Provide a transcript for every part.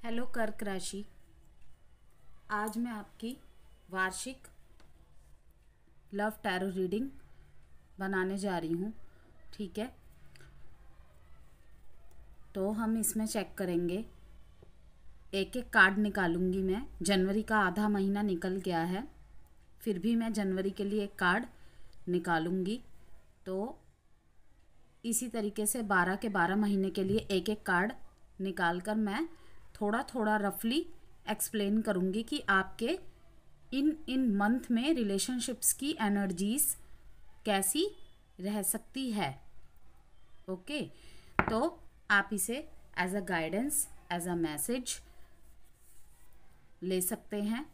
Hello कर्क राशि। आज मैं आपकी वार्षिक लव टैरो रीडिंग बनाने जा रही हूँ। ठीक है, तो हम इसमें चेक करेंगे। एक एक कार्ड निकालूंगी मैं। जनवरी का आधा महीना निकल गया है, फिर भी मैं जनवरी के लिए एक कार्ड निकालूंगी। तो इसी तरीके से 12 के 12 महीने के लिए एक एक कार्ड निकाल कर मैं थोड़ा थोड़ा रफली एक्सप्लेन करूँगी कि आपके इन मंथ में रिलेशनशिप्स की एनर्जीज कैसी रह सकती है। ओके, तो आप इसे as a guidance, as a message ले सकते हैं।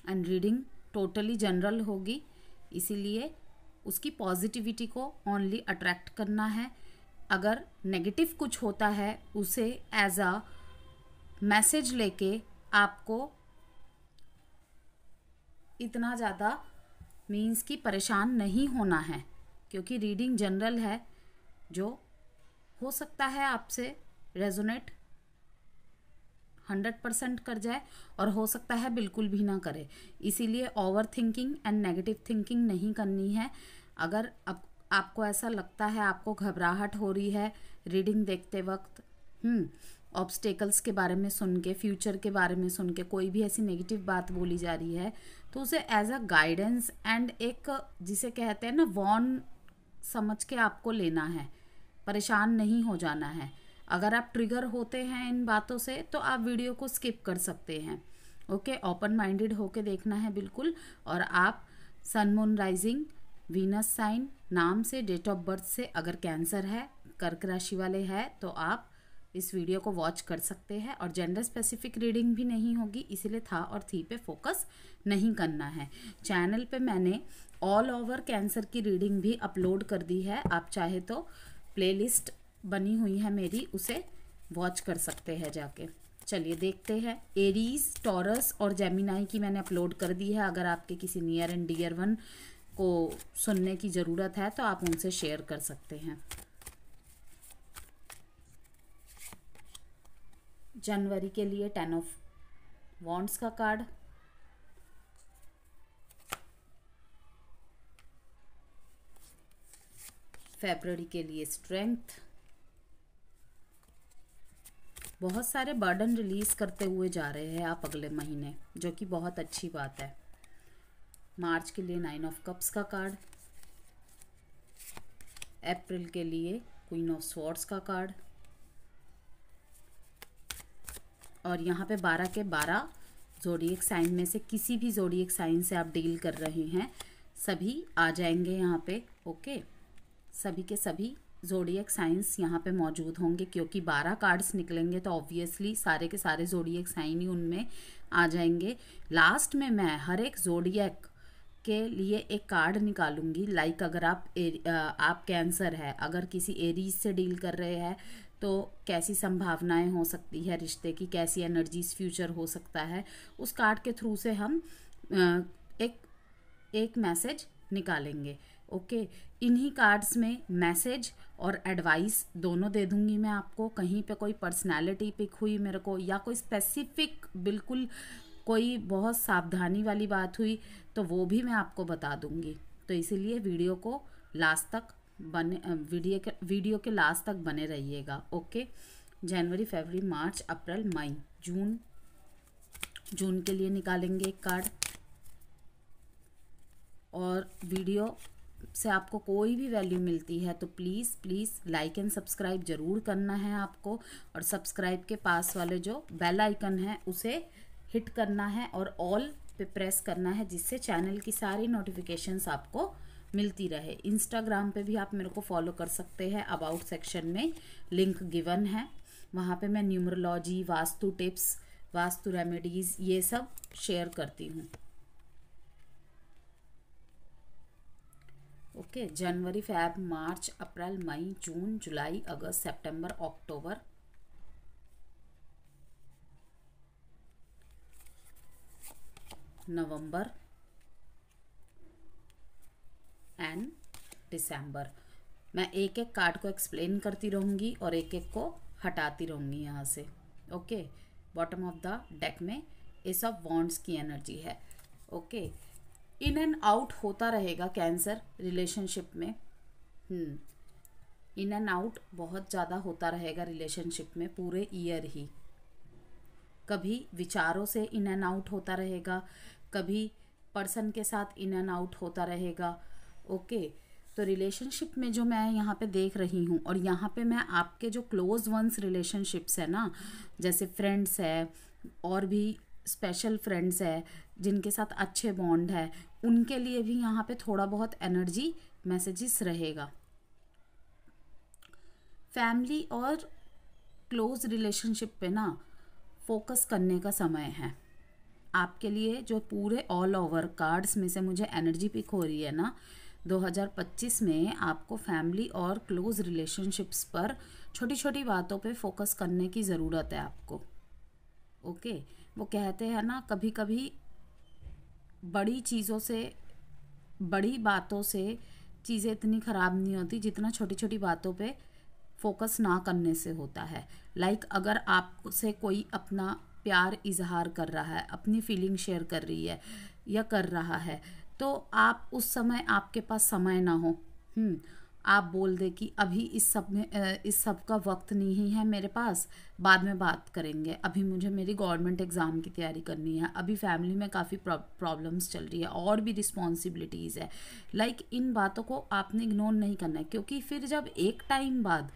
एंड रीडिंग टोटली जनरल होगी, इसीलिए उसकी पॉजिटिविटी को ओनली अट्रैक्ट करना है। अगर नेगेटिव कुछ होता है उसे एज अ मैसेज लेके आपको इतना ज़्यादा मीन्स कि परेशान नहीं होना है, क्योंकि रीडिंग जनरल है। जो हो सकता है आपसे रेजोनेट 100% कर जाए और हो सकता है बिल्कुल भी ना करे। इसीलिए over thinking and negative thinking नहीं करनी है। अगर अब आपको ऐसा लगता है, आपको घबराहट हो रही है रीडिंग देखते वक्त, ऑब्स्टेकल्स के बारे में सुन के, फ्यूचर के बारे में सुन के कोई भी ऐसी नेगेटिव बात बोली जा रही है, तो उसे एज अ गाइडेंस एंड एक जिसे कहते हैं ना वॉर्न समझ के आपको लेना है। परेशान नहीं हो जाना है। अगर आप ट्रिगर होते हैं इन बातों से तो आप वीडियो को स्किप कर सकते हैं। ओके, ओपन माइंडेड होके देखना है बिल्कुल। और आप सन, मून, राइजिंग, वीनस साइन नाम से, डेट ऑफ बर्थ से अगर कैंसर है, कर्क राशि वाले हैं, तो आप इस वीडियो को वॉच कर सकते हैं। और जेंडर स्पेसिफिक रीडिंग भी नहीं होगी, इसीलिए था और थी पे फोकस नहीं करना है। चैनल पे मैंने ऑल ओवर कैंसर की रीडिंग भी अपलोड कर दी है। आप चाहे तो प्लेलिस्ट बनी हुई है मेरी, उसे वॉच कर सकते हैं जाके। चलिए देखते हैं। एरीज, टॉरस और जेमिनाई की मैंने अपलोड कर दी है। अगर आपके किसी नियर एंड डियर वन को सुनने की ज़रूरत है तो आप उनसे शेयर कर सकते हैं। जनवरी के लिए 10 ऑफ वॉन्ड्स का कार्ड, फेब्रुअरी के लिए स्ट्रेंथ। बहुत सारे बर्डन रिलीज करते हुए जा रहे हैं आप अगले महीने, जो कि बहुत अच्छी बात है। मार्च के लिए 9 ऑफ कप्स का कार्ड, अप्रैल के लिए क्वीन ऑफ स्वॉर्ड्स का कार्ड, और यहाँ पे 12 के 12 जोडिएक साइन में से किसी भी जोडिएक साइन से आप डील कर रहे हैं, सभी आ जाएंगे यहाँ पे। ओके, सभी के सभी जोडिएक साइंस यहाँ पे मौजूद होंगे, क्योंकि 12 कार्ड्स निकलेंगे तो ऑब्वियसली सारे के सारे जोडिएक साइन ही उनमें आ जाएंगे। लास्ट में मैं हर एक जोडिएक के लिए एक कार्ड निकालूंगी। लाइक अगर आप कैंसर है, अगर किसी एरीज से डील कर रहे हैं तो कैसी संभावनाएं हो सकती है रिश्ते की, कैसी एनर्जीज फ्यूचर हो सकता है, उस कार्ड के थ्रू से हम एक मैसेज निकालेंगे। ओके, इन्हीं कार्ड्स में मैसेज और एडवाइस दोनों दे दूंगी मैं आपको। कहीं पे कोई पर्सनालिटी पिक हुई मेरे को, या कोई स्पेसिफिक बिल्कुल कोई बहुत सावधानी वाली बात हुई, तो वो भी मैं आपको बता दूंगी। तो इसीलिए वीडियो को लास्ट तक वीडियो के लास्ट तक बने रहिएगा। ओके, जनवरी, फरवरी, मार्च, अप्रैल, मई, जून के लिए निकालेंगे एक कार्ड। और वीडियो से आपको कोई भी वैल्यू मिलती है तो please please like and subscribe ज़रूर करना है आपको। और सब्सक्राइब के पास वाले जो बेल आइकन है उसे हिट करना है और ऑल पे प्रेस करना है, जिससे चैनल की सारी नोटिफिकेशंस आपको मिलती रहे। इंस्टाग्राम पे भी आप मेरे को फॉलो कर सकते हैं। अबाउट सेक्शन में लिंक गिवन है, वहाँ पे मैं numerology, vastu tips, vastu remedies ये सब शेयर करती हूँ। Okay, January, Feb, March, April, May, June, July, August, September, October, November and December. मैं एक एक कार्ड को एक्सप्लेन करती रहूँगी और एक एक को हटाती रहूँगी यहाँ से। Okay, bottom of the deck में एस ऑफ वॉन्ड्स की एनर्जी है। ओके, इन एंड आउट होता रहेगा कैंसर रिलेशनशिप में। इन एंड आउट बहुत ज़्यादा होता रहेगा रिलेशनशिप में पूरे ईयर ही। कभी विचारों से इन एंड आउट होता रहेगा, कभी पर्सन के साथ इन एंड आउट होता रहेगा। ओके, तो रिलेशनशिप में जो मैं यहाँ पे देख रही हूँ, और यहाँ पे मैं आपके जो क्लोज वंस रिलेशनशिप्स है ना, जैसे फ्रेंड्स है और भी स्पेशल फ्रेंड्स है जिनके साथ अच्छे बॉन्ड है, उनके लिए भी यहाँ पे थोड़ा बहुत एनर्जी मैसेजेस रहेगा। फैमिली और क्लोज रिलेशनशिप पे ना फोकस करने का समय है आपके लिए। जो पूरे ऑल ओवर कार्ड्स में से मुझे एनर्जी पिक हो रही है ना, 2025 में आपको फैमिली और क्लोज रिलेशनशिप्स पर छोटी छोटी बातों पे फोकस करने की ज़रूरत है आपको। ओके, वो कहते हैं ना, कभी कभी बड़ी चीज़ों से, बड़ी बातों से चीज़ें इतनी ख़राब नहीं होती जितना छोटी छोटी बातों पे फोकस ना करने से होता है। लाइक अगर आपसे कोई अपना प्यार इजहार कर रहा है, अपनी फीलिंग शेयर कर रही है या कर रहा है, तो आप उस समय, आपके पास समय ना हो, आप बोल दे कि अभी इस सब का वक्त नहीं है मेरे पास, बाद में बात करेंगे, अभी मुझे मेरी गवर्नमेंट एग्ज़ाम की तैयारी करनी है, अभी फैमिली में काफ़ी प्रॉब्लम्स चल रही है और भी रिस्पॉन्सिबिलिटीज़ है। लाइक इन बातों को आपने इग्नोर नहीं करना है, क्योंकि फिर जब एक टाइम बाद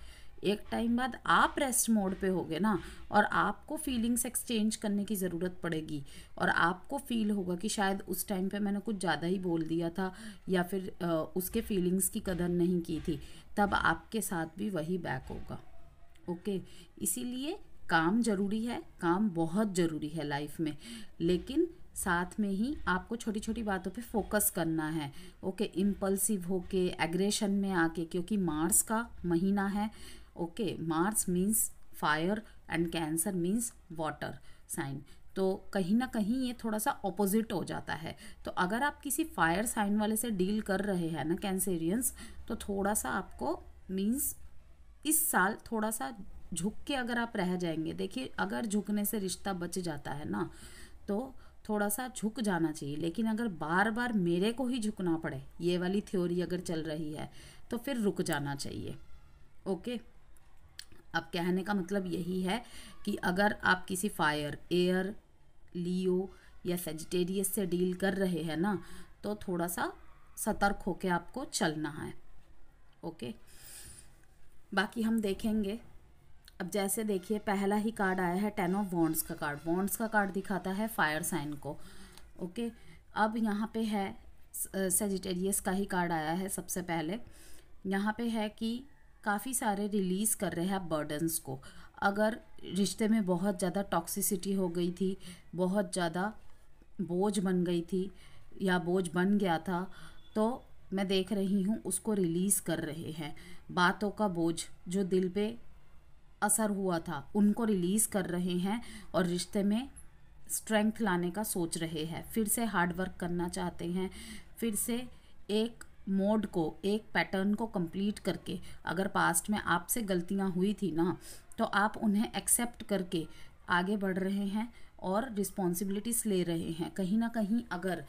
आप रेस्ट मोड पे होगे ना, और आपको फीलिंग्स एक्सचेंज करने की ज़रूरत पड़ेगी, और आपको फील होगा कि शायद उस टाइम पे मैंने कुछ ज़्यादा ही बोल दिया था, या फिर उसके फीलिंग्स की कदर नहीं की थी, तब आपके साथ भी वही बैक होगा। ओके, इसीलिए काम ज़रूरी है, काम बहुत ज़रूरी है लाइफ में, लेकिन साथ में ही आपको छोटी छोटी बातों पे फोकस करना है। ओके, इम्पल्सिव होके, एग्रेशन में आके, क्योंकि मार्स का महीना है। Okay, Mars means fire and Cancer means water sign, तो कहीं ना कहीं ये थोड़ा सा ऑपोजिट हो जाता है। तो अगर आप किसी फायर साइन वाले से डील कर रहे हैं ना कैंसेरियंस, तो थोड़ा सा आपको मीन्स इस साल थोड़ा सा झुक के अगर आप रह जाएंगे, देखिए अगर झुकने से रिश्ता बच जाता है ना, तो थोड़ा सा झुक जाना चाहिए। लेकिन अगर बार बार मेरे को ही झुकना पड़े, ये वाली थ्योरी अगर चल रही है, तो फिर रुक जाना चाहिए। ओके, अब कहने का मतलब यही है कि अगर आप किसी फायर, एयर, लियो या सेजिटेरियस से डील कर रहे हैं ना, तो थोड़ा सा सतर्क होके आपको चलना है। ओके, बाकी हम देखेंगे। अब जैसे देखिए, पहला ही कार्ड आया है 10 ऑफ वॉन्ड्स का कार्ड। वॉन्ड्स का कार्ड दिखाता है फायर साइन को। ओके, अब यहाँ पे है सेजिटेरियस का ही कार्ड आया है सबसे पहले। यहाँ पे है कि काफ़ी सारे रिलीज़ कर रहे हैं आप बर्डन्स को। अगर रिश्ते में बहुत ज़्यादा टॉक्सिसिटी हो गई थी, बहुत ज़्यादा बोझ बन गई थी या बोझ बन गया था, तो मैं देख रही हूँ उसको रिलीज़ कर रहे हैं। बातों का बोझ जो दिल पे असर हुआ था, उनको रिलीज़ कर रहे हैं और रिश्ते में स्ट्रेंथ लाने का सोच रहे हैं। फिर से हार्ड वर्क करना चाहते हैं, फिर से एक मोड को, एक पैटर्न को कंप्लीट करके, अगर पास्ट में आपसे गलतियां हुई थी ना, तो आप उन्हें एक्सेप्ट करके आगे बढ़ रहे हैं और रिस्पॉन्सिबिलिटीज़ ले रहे हैं। कहीं ना कहीं अगर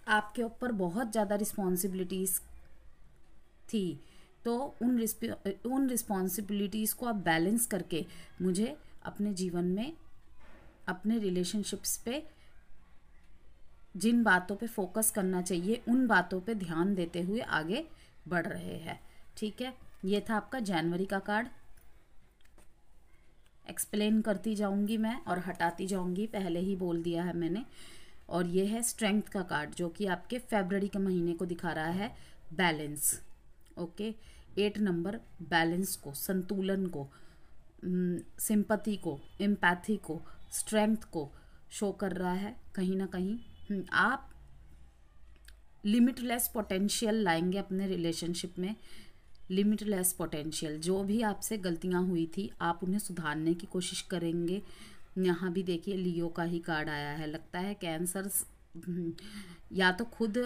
आपके ऊपर बहुत ज़्यादा रिस्पॉन्सिबिलिटीज़ थी, तो उन रिस्पॉन्सिबिलिटीज़ को आप बैलेंस करके मुझे अपने जीवन में, अपने रिलेशनशिप्स पे जिन बातों पे फोकस करना चाहिए, उन बातों पे ध्यान देते हुए आगे बढ़ रहे हैं। ठीक है, ये था आपका जनवरी का कार्ड। एक्सप्लेन करती जाऊंगी मैं और हटाती जाऊंगी, पहले ही बोल दिया है मैंने। और ये है स्ट्रेंथ का कार्ड, जो कि आपके फरवरी के महीने को दिखा रहा है बैलेंस। ओके, 8 नंबर बैलेंस को, संतुलन को, सिंपैथी को, एम्पैथी को, स्ट्रेंथ को शो कर रहा है। कहीं ना कहीं आप लिमिटलेस पोटेंशियल लाएंगे अपने रिलेशनशिप में। लिमिटलेस पोटेंशियल, जो भी आपसे गलतियां हुई थी आप उन्हें सुधारने की कोशिश करेंगे। यहाँ भी देखिए लियो का ही कार्ड आया है। लगता है कैंसर या तो खुद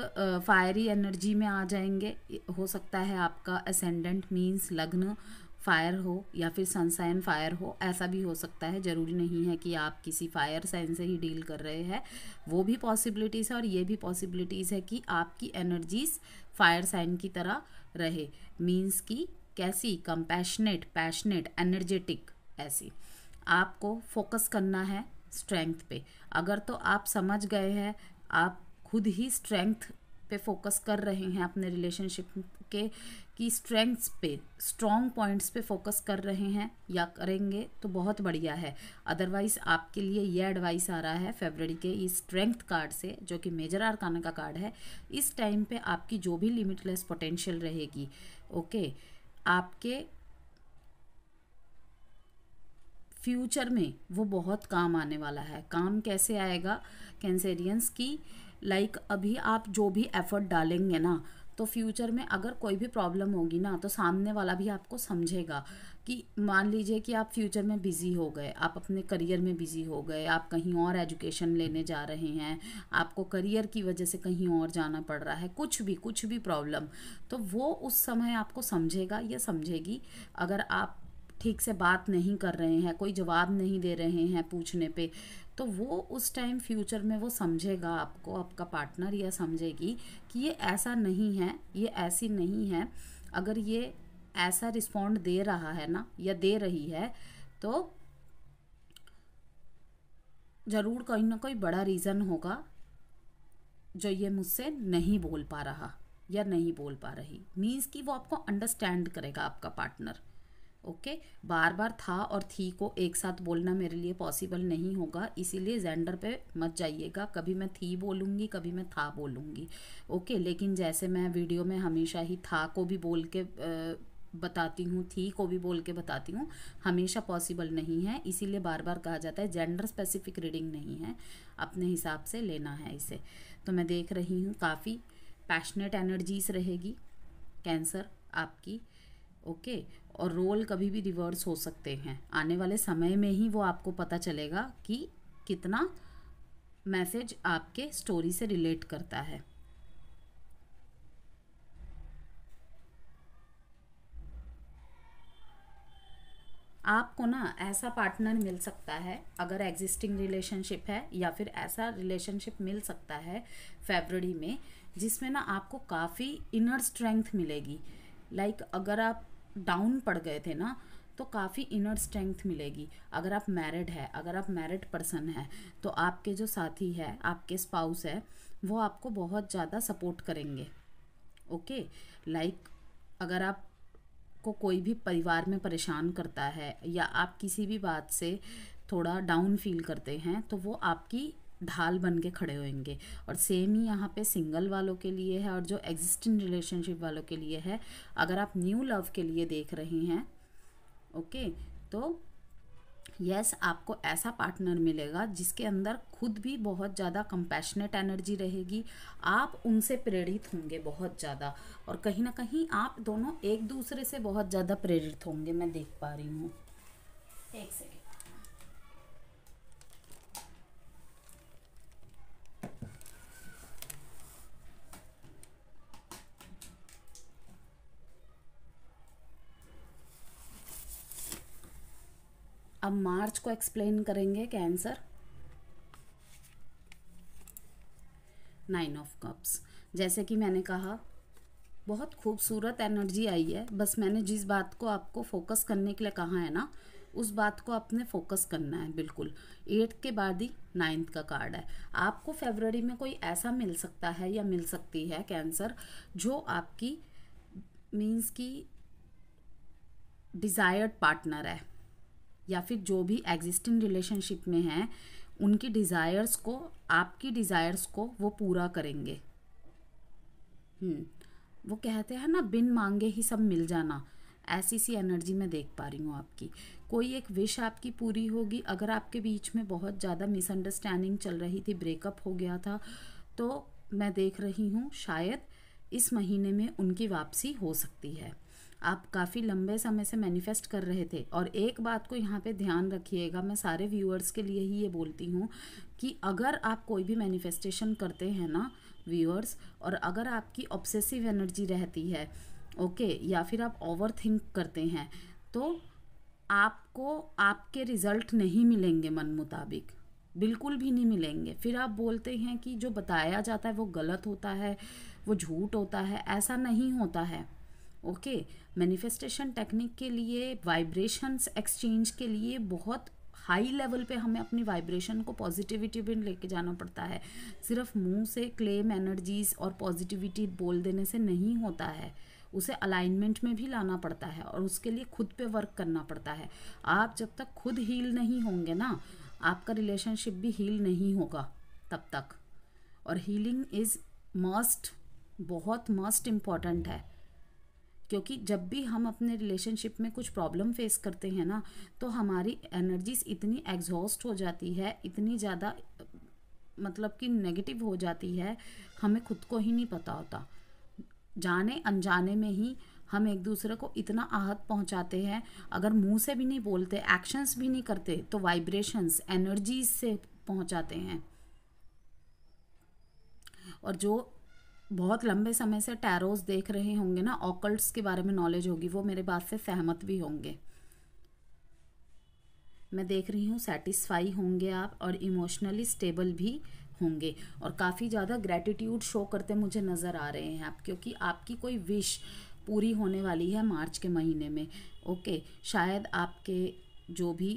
फायरी एनर्जी में आ जाएंगे, हो सकता है आपका असेंडेंट मीन्स लग्न फायर हो या फिर सनसाइन फायर हो, ऐसा भी हो सकता है। ज़रूरी नहीं है कि आप किसी फायर साइन से ही डील कर रहे हैं, वो भी पॉसिबिलिटीज़ है। और ये भी पॉसिबिलिटीज़ है कि आपकी एनर्जीज फायर साइन की तरह रहे, मीन्स कि कैसी, कंपैशनेट, पैशनेट, एनर्जेटिक, ऐसी। आपको फोकस करना है स्ट्रेंथ पे। अगर तो आप समझ गए हैं, आप खुद ही स्ट्रेंथ पे फोकस कर रहे हैं अपने रिलेशनशिप के, कि स्ट्रेंथ्स पे, स्ट्रॉन्ग पॉइंट्स पे फोकस कर रहे हैं या करेंगे, तो बहुत बढ़िया है। अदरवाइज आपके लिए ये एडवाइस आ रहा है फरवरी के इस स्ट्रेंथ कार्ड से, जो कि मेजर आर्काना का कार्ड है। इस टाइम पे आपकी जो भी लिमिटलेस पोटेंशियल रहेगी, ओके, आपके फ्यूचर में वो बहुत काम आने वाला है। काम कैसे आएगा कैंसेरियंस की, लाइक अभी आप जो भी एफर्ट डालेंगे ना, तो फ्यूचर में अगर कोई भी प्रॉब्लम होगी ना, तो सामने वाला भी आपको समझेगा। कि मान लीजिए कि आप फ्यूचर में बिज़ी हो गए, आप अपने करियर में बिज़ी हो गए, आप कहीं और एजुकेशन लेने जा रहे हैं, आपको करियर की वजह से कहीं और जाना पड़ रहा है, कुछ भी प्रॉब्लम, तो वो उस समय आपको समझेगा या समझेगी। अगर आप ठीक से बात नहीं कर रहे हैं, कोई जवाब नहीं दे रहे हैं पूछने पे, तो वो उस टाइम फ्यूचर में वो समझेगा आपको, आपका पार्टनर या समझेगी कि ये ऐसा नहीं है, ये ऐसी नहीं है। अगर ये ऐसा रिस्पॉन्ड दे रहा है ना या दे रही है, तो ज़रूर कोई ना कोई बड़ा रीज़न होगा जो ये मुझसे नहीं बोल पा रहा या नहीं बोल पा रही। मीन्स कि वो आपको अंडरस्टैंड करेगा आपका पार्टनर। ओके, बार बार था और थी को एक साथ बोलना मेरे लिए पॉसिबल नहीं होगा, इसीलिए जेंडर पे मत जाइएगा। कभी मैं थी बोलूँगी, कभी मैं था बोलूँगी, ओके। लेकिन जैसे मैं वीडियो में हमेशा ही था को भी बोल के बताती हूँ, थी को भी बोल के बताती हूँ, हमेशा पॉसिबल नहीं है। इसीलिए बार बार कहा जाता है जेंडर स्पेसिफिक रीडिंग नहीं है, अपने हिसाब से लेना है इसे। तो मैं देख रही हूँ काफ़ी पैशनेट एनर्जीज रहेगी कैंसर आपकी, ओके। और रोल कभी भी रिवर्स हो सकते हैं, आने वाले समय में ही वो आपको पता चलेगा कि कितना मैसेज आपके स्टोरी से रिलेट करता है। आपको ना ऐसा पार्टनर मिल सकता है, अगर एग्जिस्टिंग रिलेशनशिप है, या फिर ऐसा रिलेशनशिप मिल सकता है फरवरी में, जिसमें ना आपको काफ़ी इनर स्ट्रेंथ मिलेगी। लाइक अगर आप डाउन पड़ गए थे ना, तो काफ़ी इनर स्ट्रेंथ मिलेगी। अगर आप मैरिड है, अगर आप मैरिड पर्सन है, तो आपके जो साथी है, आपके स्पाउस है, वो आपको बहुत ज़्यादा सपोर्ट करेंगे, ओके। लाइक अगर आप को कोई भी परिवार में परेशान करता है, या आप किसी भी बात से थोड़ा डाउन फील करते हैं, तो वो आपकी ढाल बन के खड़े होंगे। और सेम ही यहाँ पे सिंगल वालों के लिए है, और जो एग्जिस्टिंग रिलेशनशिप वालों के लिए है। अगर आप न्यू लव के लिए देख रहे हैं, ओके, तो यस, आपको ऐसा पार्टनर मिलेगा जिसके अंदर खुद भी बहुत ज़्यादा कंपैशनेट एनर्जी रहेगी। आप उनसे प्रेरित होंगे बहुत ज़्यादा, और कहीं ना कहीं आप दोनों एक दूसरे से बहुत ज़्यादा प्रेरित होंगे, मैं देख पा रही हूँ। एक सेकेंड, अब मार्च को एक्सप्लेन करेंगे कैंसर। 9 ऑफ कप्स, जैसे कि मैंने कहा, बहुत खूबसूरत एनर्जी आई है। बस मैंने जिस बात को आपको फोकस करने के लिए कहा है ना, उस बात को आपने फोकस करना है बिल्कुल। 8 के बाद ही 9 का कार्ड है। आपको फरवरी में कोई ऐसा मिल सकता है या मिल सकती है कैंसर, जो आपकी मीन्स की डिज़ायर्ड पार्टनर है, या फिर जो भी एग्जिस्टिंग रिलेशनशिप में है, उनकी डिज़ायर्स को, आपकी डिज़ायर्स को वो पूरा करेंगे। वो कहते हैं ना, बिन मांगे ही सब मिल जाना, ऐसी सी एनर्जी मैं देख पा रही हूँ आपकी। कोई एक विश आपकी पूरी होगी। अगर आपके बीच में बहुत ज़्यादा मिसअंडरस्टैंडिंग चल रही थी, ब्रेकअप हो गया था, तो मैं देख रही हूँ शायद इस महीने में उनकी वापसी हो सकती है। आप काफ़ी लंबे समय से मैनिफेस्ट कर रहे थे। और एक बात को यहाँ पे ध्यान रखिएगा, मैं सारे व्यूअर्स के लिए ही ये बोलती हूँ कि अगर आप कोई भी मैनिफेस्टेशन करते हैं ना व्यूअर्स, और अगर आपकी ऑब्सेसिव एनर्जी रहती है, ओके, या फिर आप ओवर थिंक करते हैं, तो तो आपको आपके रिजल्ट नहीं मिलेंगे मन मुताबिक, बिल्कुल भी नहीं मिलेंगे। फिर आप बोलते हैं कि जो बताया जाता है वो गलत होता है, वो झूठ होता है। ऐसा नहीं होता है। ओके, मैनिफेस्टेशन टेक्निक के लिए, वाइब्रेशंस एक्सचेंज के लिए बहुत हाई लेवल पे हमें अपनी वाइब्रेशन को पॉजिटिविटी में लेके जाना पड़ता है। सिर्फ मुंह से क्लेम एनर्जीज और पॉजिटिविटी बोल देने से नहीं होता है, उसे अलाइनमेंट में भी लाना पड़ता है और उसके लिए खुद पे वर्क करना पड़ता है। आप जब तक खुद हील नहीं होंगे ना, आपका रिलेशनशिप भी हील नहीं होगा तब तक। और हीलिंग इज़ मस्ट, बहुत मस्ट इम्पॉर्टेंट है, क्योंकि जब भी हम अपने रिलेशनशिप में कुछ प्रॉब्लम फेस करते हैं ना, तो हमारी एनर्जीज इतनी एग्जॉस्ट हो जाती है, इतनी ज़्यादा मतलब कि नेगेटिव हो जाती है, हमें खुद को ही नहीं पता होता। जाने अनजाने में ही हम एक दूसरे को इतना आहत पहुंचाते हैं। अगर मुंह से भी नहीं बोलते, एक्शंस भी नहीं करते, तो वाइब्रेशंस एनर्जीज से पहुंचाते हैं। और जो बहुत लंबे समय से टैरोस देख रहे होंगे ना, ऑकल्ट्स के बारे में नॉलेज होगी, वो मेरे बात से सहमत भी होंगे। मैं देख रही हूँ सेटिस्फाई होंगे आप और इमोशनली स्टेबल भी होंगे और काफ़ी ज़्यादा ग्रैटिट्यूड शो करते मुझे नज़र आ रहे हैं आप, क्योंकि आपकी कोई विश पूरी होने वाली है मार्च के महीने में। ओके, शायद आपके जो भी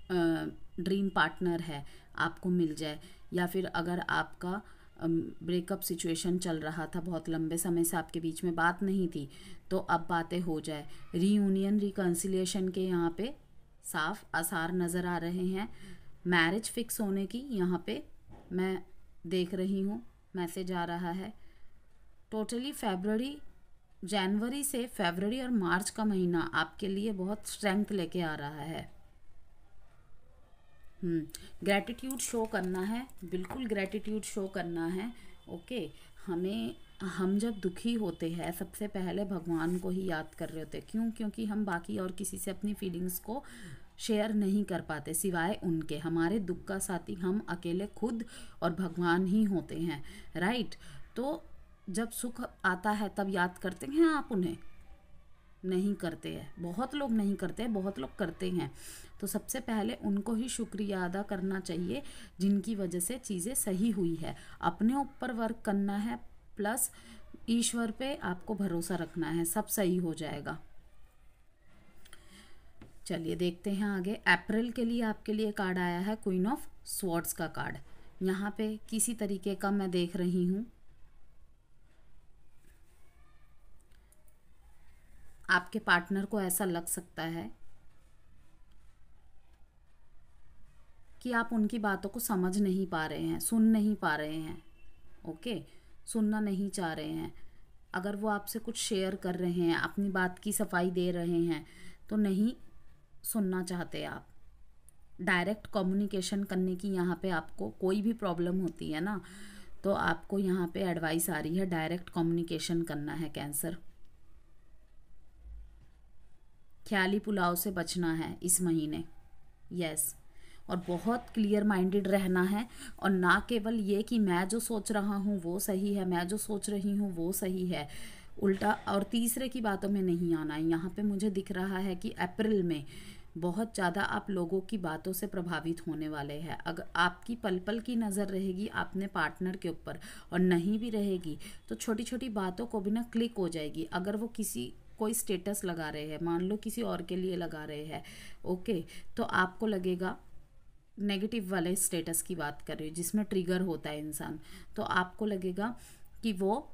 ड्रीम पार्टनर है आपको मिल जाए, या फिर अगर आपका ब्रेकअप सिचुएशन चल रहा था, बहुत लंबे समय से आपके बीच में बात नहीं थी, तो अब बातें हो जाए। रीयूनियन, रिकन्सिलिएशन के यहाँ पे साफ आसार नज़र आ रहे हैं। मैरिज फिक्स होने की यहाँ पे मैं देख रही हूँ, मैसेज आ रहा है। टोटली जनवरी से फरवरी और मार्च का महीना आपके लिए बहुत स्ट्रेंथ लेके आ रहा है। ग्रैटिट्यूड शो करना है, बिल्कुल ग्रैटिट्यूड शो करना है। ओके, हम जब दुखी होते हैं सबसे पहले भगवान को ही याद कर रहे होते। क्यों? क्योंकि हम बाकी और किसी से अपनी फीलिंग्स को शेयर नहीं कर पाते सिवाय उनके। हमारे दुख का साथी हम अकेले खुद और भगवान ही होते हैं, राइट? तो जब सुख आता है तब याद करते हैं आप उन्हें? नहीं करते हैं। बहुत लोग नहीं करते हैं, बहुत लोग करते हैं। तो सबसे पहले उनको ही शुक्रिया अदा करना चाहिए जिनकी वजह से चीज़ें सही हुई है। अपने ऊपर वर्क करना है, प्लस ईश्वर पे आपको भरोसा रखना है, सब सही हो जाएगा। चलिए देखते हैं आगे। अप्रैल के लिए आपके लिए कार्ड आया है क्वीन ऑफ स्वॉर्ड्स का कार्ड। यहाँ पे किसी तरीके का मैं देख रही हूँ आपके पार्टनर को ऐसा लग सकता है कि आप उनकी बातों को समझ नहीं पा रहे हैं, सुन नहीं पा रहे हैं। ओके, सुनना नहीं चाह रहे हैं। अगर वो आपसे कुछ शेयर कर रहे हैं, अपनी बात की सफाई दे रहे हैं, तो नहीं सुनना चाहते आप। डायरेक्ट कम्युनिकेशन करने की यहाँ पे आपको कोई भी प्रॉब्लम होती है ना, तो आपको यहाँ पे एडवाइस आ रही है डायरेक्ट कम्युनिकेशन करना है कैंसर। ख्याली पुलाव से बचना है इस महीने, यस। और बहुत क्लियर माइंडेड रहना है, और ना केवल ये कि मैं जो सोच रहा हूँ वो सही है, मैं जो सोच रही हूँ वो सही है, उल्टा और तीसरे की बातों में नहीं आना है। यहाँ पे मुझे दिख रहा है कि अप्रैल में बहुत ज़्यादा आप लोगों की बातों से प्रभावित होने वाले हैं। अगर आपकी पल पल की नज़र रहेगी अपने पार्टनर के ऊपर, और नहीं भी रहेगी तो छोटी छोटी बातों को भी ना क्लिक हो जाएगी। अगर वो कोई स्टेटस लगा रहे हैं, मान लो किसी और के लिए लगा रहे हैं, ओके, तो आपको लगेगा, नेगेटिव वाले स्टेटस की बात कर रही हूँ जिसमें ट्रिगर होता है इंसान, तो आपको लगेगा कि वो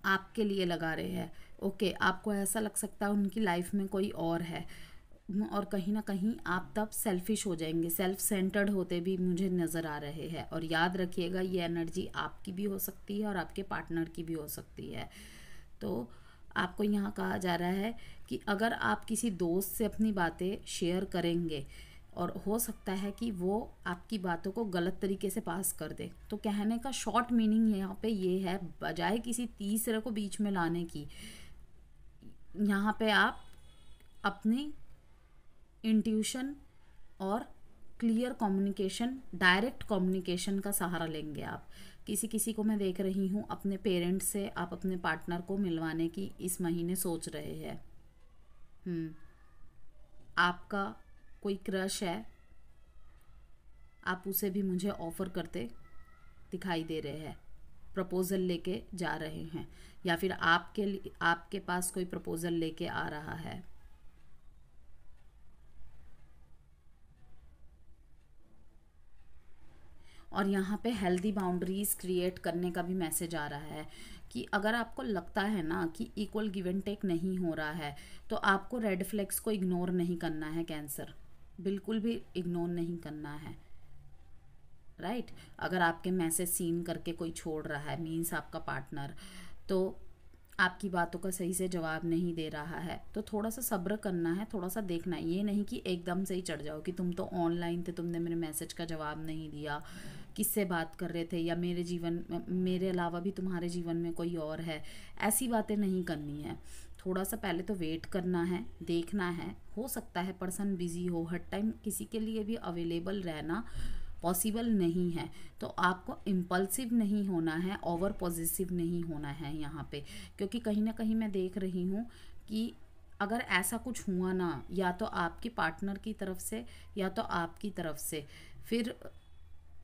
आपके लिए लगा रहे हैं। ओके, आपको ऐसा लग सकता है उनकी लाइफ में कोई और है, और कहीं ना कहीं आप तब सेल्फिश हो जाएंगे, सेल्फ सेंटर्ड होते भी मुझे नज़र आ रहे हैं। और याद रखिएगा, ये एनर्जी आपकी भी हो सकती है और आपके पार्टनर की भी हो सकती है। तो आपको यहाँ कहा जा रहा है कि अगर आप किसी दोस्त से अपनी बातें शेयर करेंगे, और हो सकता है कि वो आपकी बातों को गलत तरीके से पास कर दे, तो कहने का शॉर्ट मीनिंग यहाँ पे ये है, बजाय किसी तीसरे को बीच में लाने की, यहाँ पे आप अपनी इंट्यूशन और क्लियर कम्युनिकेशन, डायरेक्ट कम्युनिकेशन का सहारा लेंगे आप। किसी को मैं देख रही हूँ अपने पेरेंट्स से आप अपने पार्टनर को मिलवाने की इस महीने सोच रहे हैं। हम्म आपका कोई क्रश है, आप उसे भी मुझे ऑफर करते दिखाई दे रहे हैं, प्रपोज़ल लेके जा रहे हैं, या फिर आपके पास कोई प्रपोज़ल लेके आ रहा है। और यहाँ पे हेल्दी बाउंड्रीज क्रिएट करने का भी मैसेज आ रहा है कि अगर आपको लगता है ना कि इक्वल गिव एंड टेक नहीं हो रहा है, तो आपको रेड फ्लैग्स को इग्नोर नहीं करना है कैंसर, बिल्कुल भी इग्नोर नहीं करना है। राइट अगर आपके मैसेज सीन करके कोई छोड़ रहा है, मीन्स आपका पार्टनर, तो आपकी बातों का सही से जवाब नहीं दे रहा है, तो थोड़ा सा सब्र करना है, थोड़ा सा देखना है। ये नहीं कि एकदम से ही चढ़ जाओ कि तुम तो ऑनलाइन थे, तुमने मेरे मैसेज का जवाब नहीं दिया, किससे बात कर रहे थे, या मेरे अलावा भी तुम्हारे जीवन में कोई और है, ऐसी बातें नहीं करनी है। थोड़ा सा पहले तो वेट करना है, देखना है। हो सकता है पर्सन बिजी हो, हर टाइम किसी के लिए भी अवेलेबल रहना पॉसिबल नहीं है, तो आपको इम्पल्सिव नहीं होना है, ओवर पॉजिटिव नहीं होना है यहाँ पे, क्योंकि कहीं ना कहीं मैं देख रही हूँ कि अगर ऐसा कुछ हुआ ना, या तो आपकी पार्टनर की तरफ से या तो आपकी तरफ से, फिर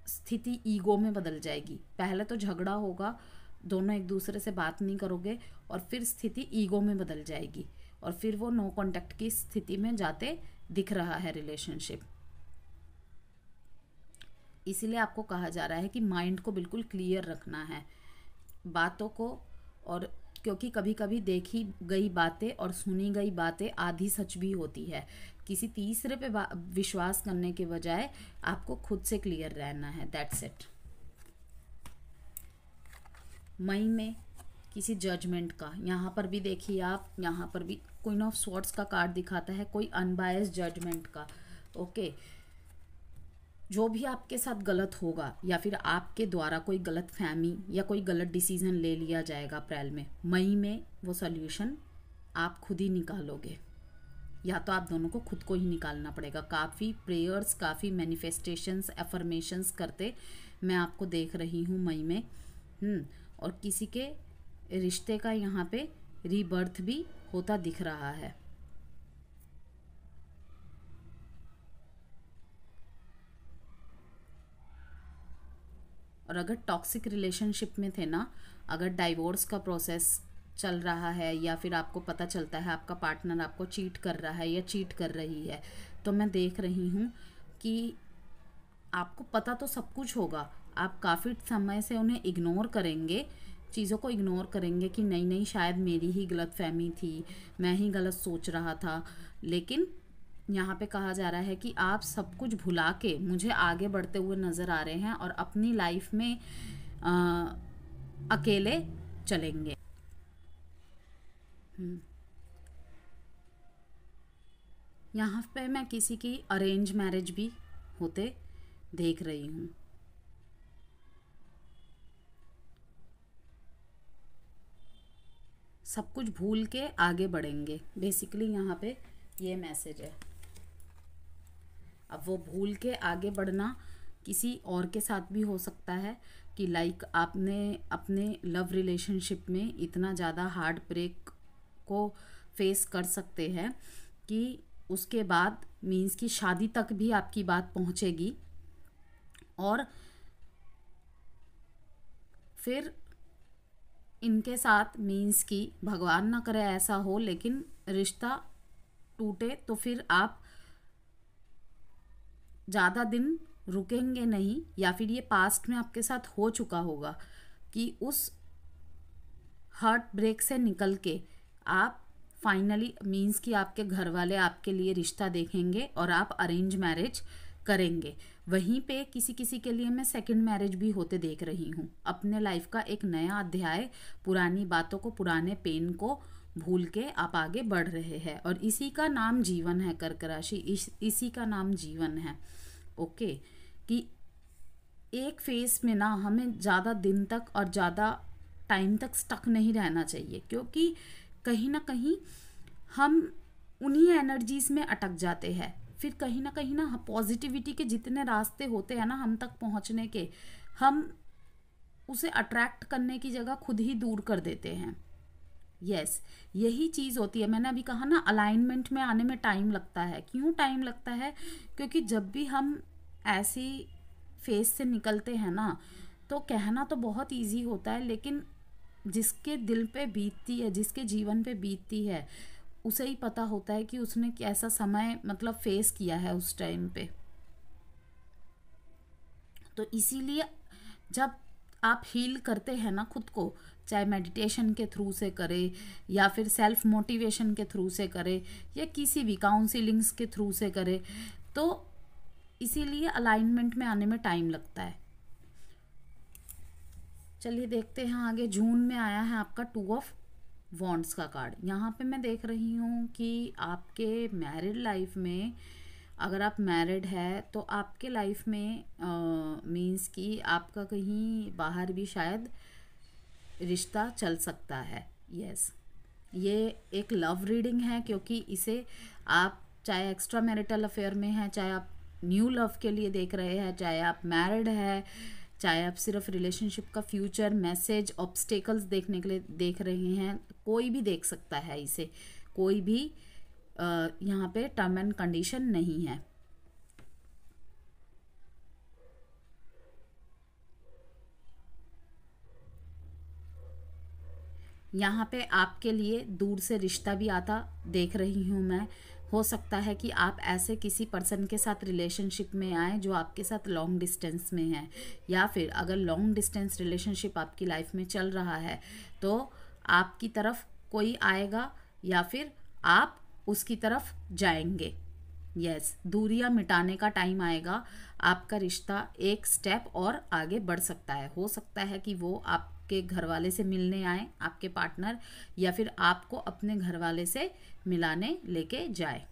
स्थिति ईगो में बदल जाएगी। पहले तो झगड़ा होगा, दोनों एक दूसरे से बात नहीं करोगे, और फिर स्थिति ईगो में बदल जाएगी, और फिर वो नो कांटेक्ट की स्थिति में जाते दिख रहा है रिलेशनशिप। इसीलिए आपको कहा जा रहा है कि माइंड को बिल्कुल क्लियर रखना है बातों को, और क्योंकि कभी कभी देखी गई बातें और सुनी गई बातें आधी सच भी होती है। किसी तीसरे पे विश्वास करने के बजाय आपको खुद से क्लियर रहना है, दैट्स इट। मई में किसी जजमेंट का, यहाँ पर भी देखिए आप, यहाँ पर भी क्वीन ऑफ स्वॉर्ड्स का कार्ड दिखाता है, कोई अनबायस्ड जजमेंट का। ओके जो भी आपके साथ गलत होगा, या फिर आपके द्वारा कोई गलत फहमी या कोई गलत डिसीजन ले लिया जाएगा अप्रैल में, मई में वो सॉल्यूशन आप खुद ही निकालोगे, या तो आप दोनों को खुद को ही निकालना पड़ेगा। काफ़ी प्रेयर्स, काफ़ी मैनिफेस्टेशंस, एफर्मेशंस करते मैं आपको देख रही हूँ मई में। और किसी के रिश्ते का यहाँ पे रीबर्थ भी होता दिख रहा है। और अगर टॉक्सिक रिलेशनशिप में थे ना, अगर डाइवोर्स का प्रोसेस चल रहा है, या फिर आपको पता चलता है आपका पार्टनर आपको चीट कर रहा है या चीट कर रही है, तो मैं देख रही हूँ कि आपको पता तो सब कुछ होगा, आप काफ़ी समय से उन्हें इग्नोर करेंगे, चीज़ों को इग्नोर करेंगे कि नहीं नहीं शायद मेरी ही गलतफहमी थी, मैं ही गलत सोच रहा था। लेकिन यहाँ पे कहा जा रहा है कि आप सब कुछ भुला के मुझे आगे बढ़ते हुए नज़र आ रहे हैं, और अपनी लाइफ में अकेले चलेंगे। यहाँ पे मैं किसी की अरेंज मैरिज भी होते देख रही हूँ। सब कुछ भूल के आगे बढ़ेंगे, बेसिकली यहाँ पे ये मैसेज है। अब वो भूल के आगे बढ़ना किसी और के साथ भी हो सकता है, कि लाइक आपने अपने लव रिलेशनशिप में इतना ज़्यादा हार्ट ब्रेक को फेस कर सकते हैं कि उसके बाद मीन्स की शादी तक भी आपकी बात पहुंचेगी, और फिर इनके साथ मीन्स की भगवान ना करे ऐसा हो, लेकिन रिश्ता टूटे तो फिर आप ज़्यादा दिन रुकेंगे नहीं, या फिर ये पास्ट में आपके साथ हो चुका होगा कि उस हार्ट ब्रेक से निकल के आप फाइनली मीन्स कि आपके घर वाले आपके लिए रिश्ता देखेंगे और आप अरेंज मैरिज करेंगे। वहीं पे किसी किसी के लिए मैं सेकंड मैरिज भी होते देख रही हूँ। अपने लाइफ का एक नया अध्याय, पुरानी बातों को, पुराने पेन को भूल के आप आगे बढ़ रहे हैं, और इसी का नाम जीवन है। कर्क राशि, इसी का नाम जीवन है। ओके कि एक फेस में ना हमें ज़्यादा दिन तक और ज़्यादा टाइम तक स्टक नहीं रहना चाहिए, क्योंकि कहीं ना कहीं हम उन्हीं एनर्जीज में अटक जाते हैं। फिर कहीं ना पॉजिटिविटी के जितने रास्ते होते हैं ना हम तक पहुंचने के, हम उसे अट्रैक्ट करने की जगह खुद ही दूर कर देते हैं। यस, यही चीज़ होती है। मैंने अभी कहा ना, अलाइनमेंट में आने में टाइम लगता है। क्यों टाइम लगता है? क्योंकि जब भी हम ऐसी फेज से निकलते हैं ना, तो कहना तो बहुत इजी होता है, लेकिन जिसके दिल पे बीतती है, जिसके जीवन पे बीतती है, उसे ही पता होता है कि उसने कैसा समय मतलब फेस किया है उस टाइम पे। तो इसीलिए जब आप हील करते हैं ना खुद को, चाहे मेडिटेशन के थ्रू से करें, या फिर सेल्फ मोटिवेशन के थ्रू से करें, या किसी भी काउंसलिंग्स के थ्रू से करें, तो इसीलिए अलाइनमेंट में आने में टाइम लगता है। चलिए देखते हैं आगे। जून में आया है आपका 2 ऑफ वॉन्ड्स का कार्ड। यहाँ पे मैं देख रही हूँ कि आपके मैरिड लाइफ में, अगर आप मैरिड है तो आपके लाइफ में मीन्स कि आपका कहीं बाहर भी शायद रिश्ता चल सकता है। यस, ये एक लव रीडिंग है, क्योंकि इसे आप चाहे एक्स्ट्रा मैरिटल अफेयर में हैं, चाहे आप न्यू लव के लिए देख रहे हैं, चाहे आप मैरिड है, चाहे आप सिर्फ रिलेशनशिप का फ्यूचर मैसेज ऑब्स्टेकल्स देखने के लिए देख रहे हैं, कोई भी देख सकता है इसे। कोई भी यहाँ पे टर्म एंड कंडीशन नहीं है। यहाँ पे आपके लिए दूर से रिश्ता भी आता देख रही हूँ मैं। हो सकता है कि आप ऐसे किसी पर्सन के साथ रिलेशनशिप में आए जो आपके साथ लॉन्ग डिस्टेंस में है, या फिर अगर लॉन्ग डिस्टेंस रिलेशनशिप आपकी लाइफ में चल रहा है तो आपकी तरफ कोई आएगा या फिर आप उसकी तरफ जाएंगे। यस, दूरियां मिटाने का टाइम आएगा। आपका रिश्ता एक स्टेप और आगे बढ़ सकता है। हो सकता है कि वो आपके घर वाले से मिलने आए, आपके पार्टनर, या फिर आपको अपने घर वाले से मिलाने लेके जाए।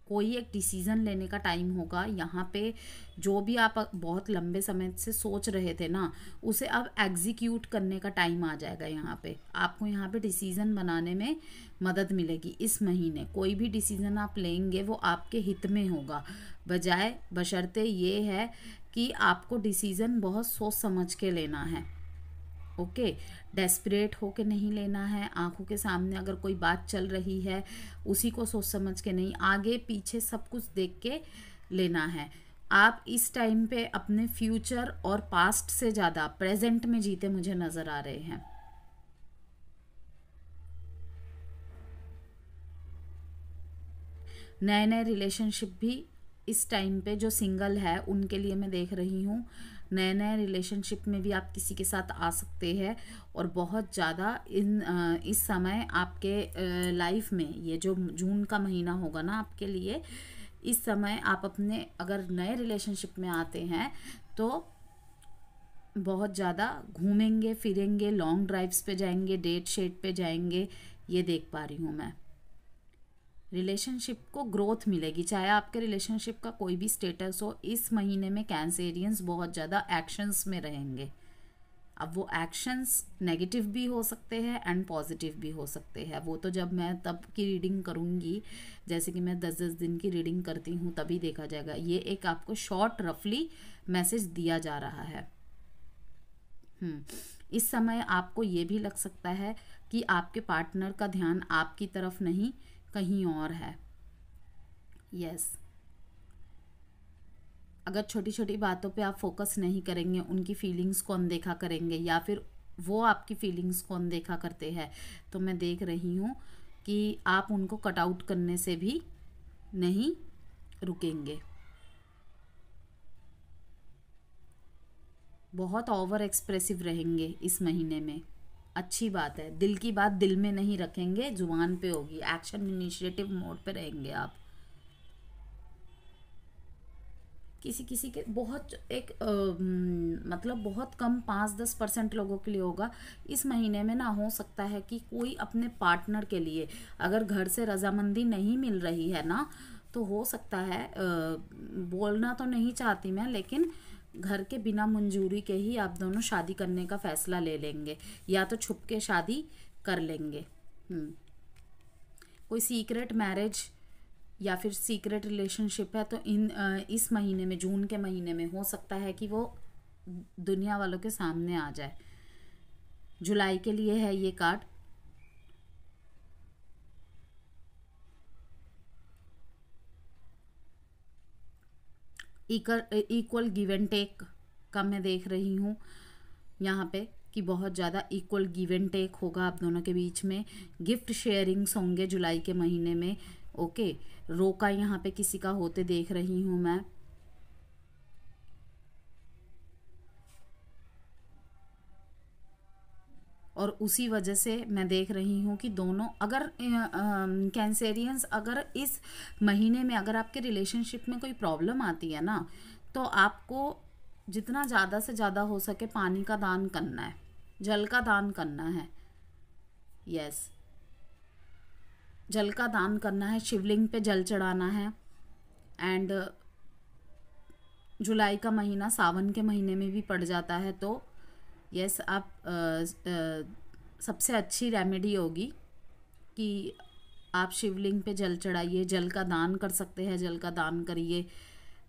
कोई एक डिसीज़न लेने का टाइम होगा यहाँ पे। जो भी आप बहुत लंबे समय से सोच रहे थे ना, उसे अब एग्जीक्यूट करने का टाइम आ जाएगा। यहाँ पे आपको यहाँ पे डिसीज़न बनाने में मदद मिलेगी। इस महीने कोई भी डिसीज़न आप लेंगे वो आपके हित में होगा, बशर्ते ये है कि आपको डिसीज़न बहुत सोच समझ के लेना है। ओके, डेस्परेट होके नहीं लेना है। आंखों के सामने अगर कोई बात चल रही है उसी को सोच समझ के नहीं, आगे पीछे सब कुछ देख के लेना है। आप इस टाइम पे अपने फ्यूचर और पास्ट से ज़्यादा प्रेजेंट में जीते मुझे नज़र आ रहे हैं। नए नए रिलेशनशिप भी इस टाइम पे जो सिंगल है उनके लिए मैं देख रही हूँ। नए नए रिलेशनशिप में भी आप किसी के साथ आ सकते हैं, और बहुत ज़्यादा इस समय आपके लाइफ में, ये जो जून का महीना होगा ना आपके लिए, इस समय आप अपने अगर नए रिलेशनशिप में आते हैं तो बहुत ज़्यादा घूमेंगे फिरेंगे, लॉन्ग ड्राइव्स पे जाएंगे, डेट शेट पे जाएंगे, ये देख पा रही हूँ मैं। रिलेशनशिप को ग्रोथ मिलेगी, चाहे आपके रिलेशनशिप का कोई भी स्टेटस हो। इस महीने में कैंसेरियंस बहुत ज़्यादा एक्शंस में रहेंगे। अब वो एक्शंस नेगेटिव भी हो सकते हैं एंड पॉजिटिव भी हो सकते हैं। वो तो जब मैं तब की रीडिंग करूँगी, जैसे कि मैं 10-10 दिन की रीडिंग करती हूँ, तभी देखा जाएगा। ये एक आपको शॉर्ट रफली मैसेज दिया जा रहा है। इस समय आपको ये भी लग सकता है कि आपके पार्टनर का ध्यान आपकी तरफ नहीं, कहीं और है। यस, अगर छोटी छोटी बातों पे आप फोकस नहीं करेंगे, उनकी फीलिंग्स को अनदेखा करेंगे, या फिर वो आपकी फीलिंग्स को अनदेखा करते हैं, तो मैं देख रही हूँ कि आप उनको कट आउट करने से भी नहीं रुकेंगे। बहुत ओवर एक्सप्रेसिव रहेंगे इस महीने में। अच्छी बात है, दिल की बात दिल में नहीं रखेंगे, जुबान पे होगी। एक्शन इनिशिएटिव मोड पे रहेंगे आप। किसी किसी के बहुत एक मतलब बहुत कम 5-10% लोगों के लिए होगा। इस महीने में ना हो सकता है कि कोई अपने पार्टनर के लिए, अगर घर से रजामंदी नहीं मिल रही है ना, तो हो सकता है, बोलना तो नहीं चाहती मैं, लेकिन घर के बिना मंजूरी के ही आप दोनों शादी करने का फैसला ले लेंगे, या तो छुप के शादी कर लेंगे। कोई सीक्रेट मैरिज या फिर सीक्रेट रिलेशनशिप है तो इस महीने में, जून के महीने में हो सकता है कि वो दुनिया वालों के सामने आ जाए। जुलाई के लिए है ये card. Equal give and take का मैं देख रही हूँ यहाँ पे कि बहुत ज़्यादा इक्वल गिव एंड टेक होगा आप दोनों के बीच में। गिफ्ट शेयरिंग्स होंगे जुलाई के महीने में। ओके, रोका यहाँ पे किसी का होते देख रही हूँ मैं। और उसी वजह से मैं देख रही हूँ कि दोनों, अगर कैंसेरियंस अगर इस महीने में अगर आपके रिलेशनशिप में कोई प्रॉब्लम आती है ना, तो आपको जितना ज़्यादा से ज़्यादा हो सके पानी का दान करना है, जल का दान करना है। यस, जल का दान करना है, शिवलिंग पे जल चढ़ाना है। एंड जुलाई का महीना सावन के महीने में भी पड़ जाता है, तो यस आप सबसे अच्छी रेमेडी होगी कि आप शिवलिंग पे जल चढ़ाइए, जल का दान कर सकते हैं, जल का दान करिए,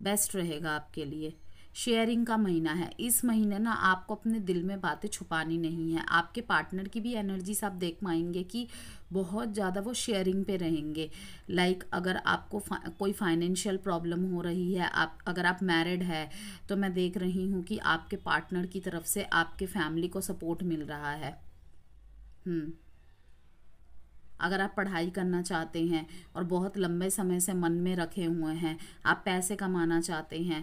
बेस्ट रहेगा आपके लिए। शेयरिंग का महीना है, इस महीने ना आपको अपने दिल में बातें छुपानी नहीं है। आपके पार्टनर की भी एनर्जीज आप देख पाएंगे कि बहुत ज़्यादा वो शेयरिंग पे रहेंगे। लाइक अगर आपको कोई फाइनेंशियल प्रॉब्लम हो रही है, अगर आप मैरिड है, तो मैं देख रही हूँ कि आपके पार्टनर की तरफ से आपके फैमिली को सपोर्ट मिल रहा है। अगर आप पढ़ाई करना चाहते हैं और बहुत लंबे समय से मन में रखे हुए हैं, आप पैसे कमाना चाहते हैं,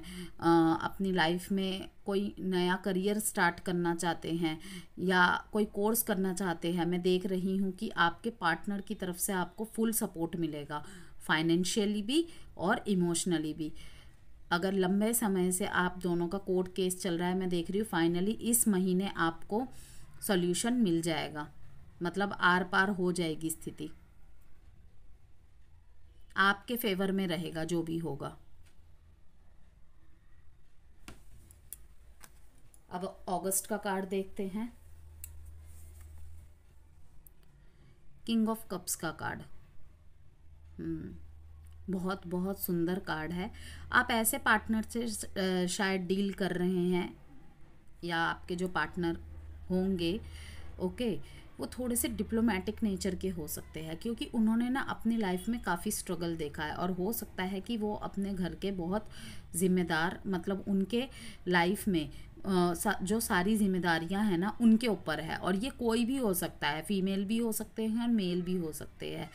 अपनी लाइफ में कोई नया करियर स्टार्ट करना चाहते हैं या कोई कोर्स करना चाहते हैं, मैं देख रही हूँ कि आपके पार्टनर की तरफ से आपको फुल सपोर्ट मिलेगा, फाइनेंशियली भी और इमोशनली भी। अगर लंबे समय से आप दोनों का कोर्ट केस चल रहा है, मैं देख रही हूँ फाइनली इस महीने आपको सॉल्यूशन मिल जाएगा, मतलब आर पार हो जाएगी स्थिति, आपके फेवर में रहेगा जो भी होगा। अब अगस्त का कार्ड देखते हैं, किंग ऑफ कप्स का कार्ड। बहुत बहुत सुंदर कार्ड है। आप ऐसे पार्टनर से शायद डील कर रहे हैं या आपके जो पार्टनर होंगे, ओके, वो थोड़े से डिप्लोमेटिक नेचर के हो सकते हैं, क्योंकि उन्होंने ना अपनी लाइफ में काफ़ी स्ट्रगल देखा है और हो सकता है कि वो अपने घर के बहुत जिम्मेदार, मतलब उनके लाइफ में जो सारी जिम्मेदारियां हैं ना उनके ऊपर है। और ये कोई भी हो सकता है, फीमेल भी हो सकते हैं और मेल भी हो सकते हैं।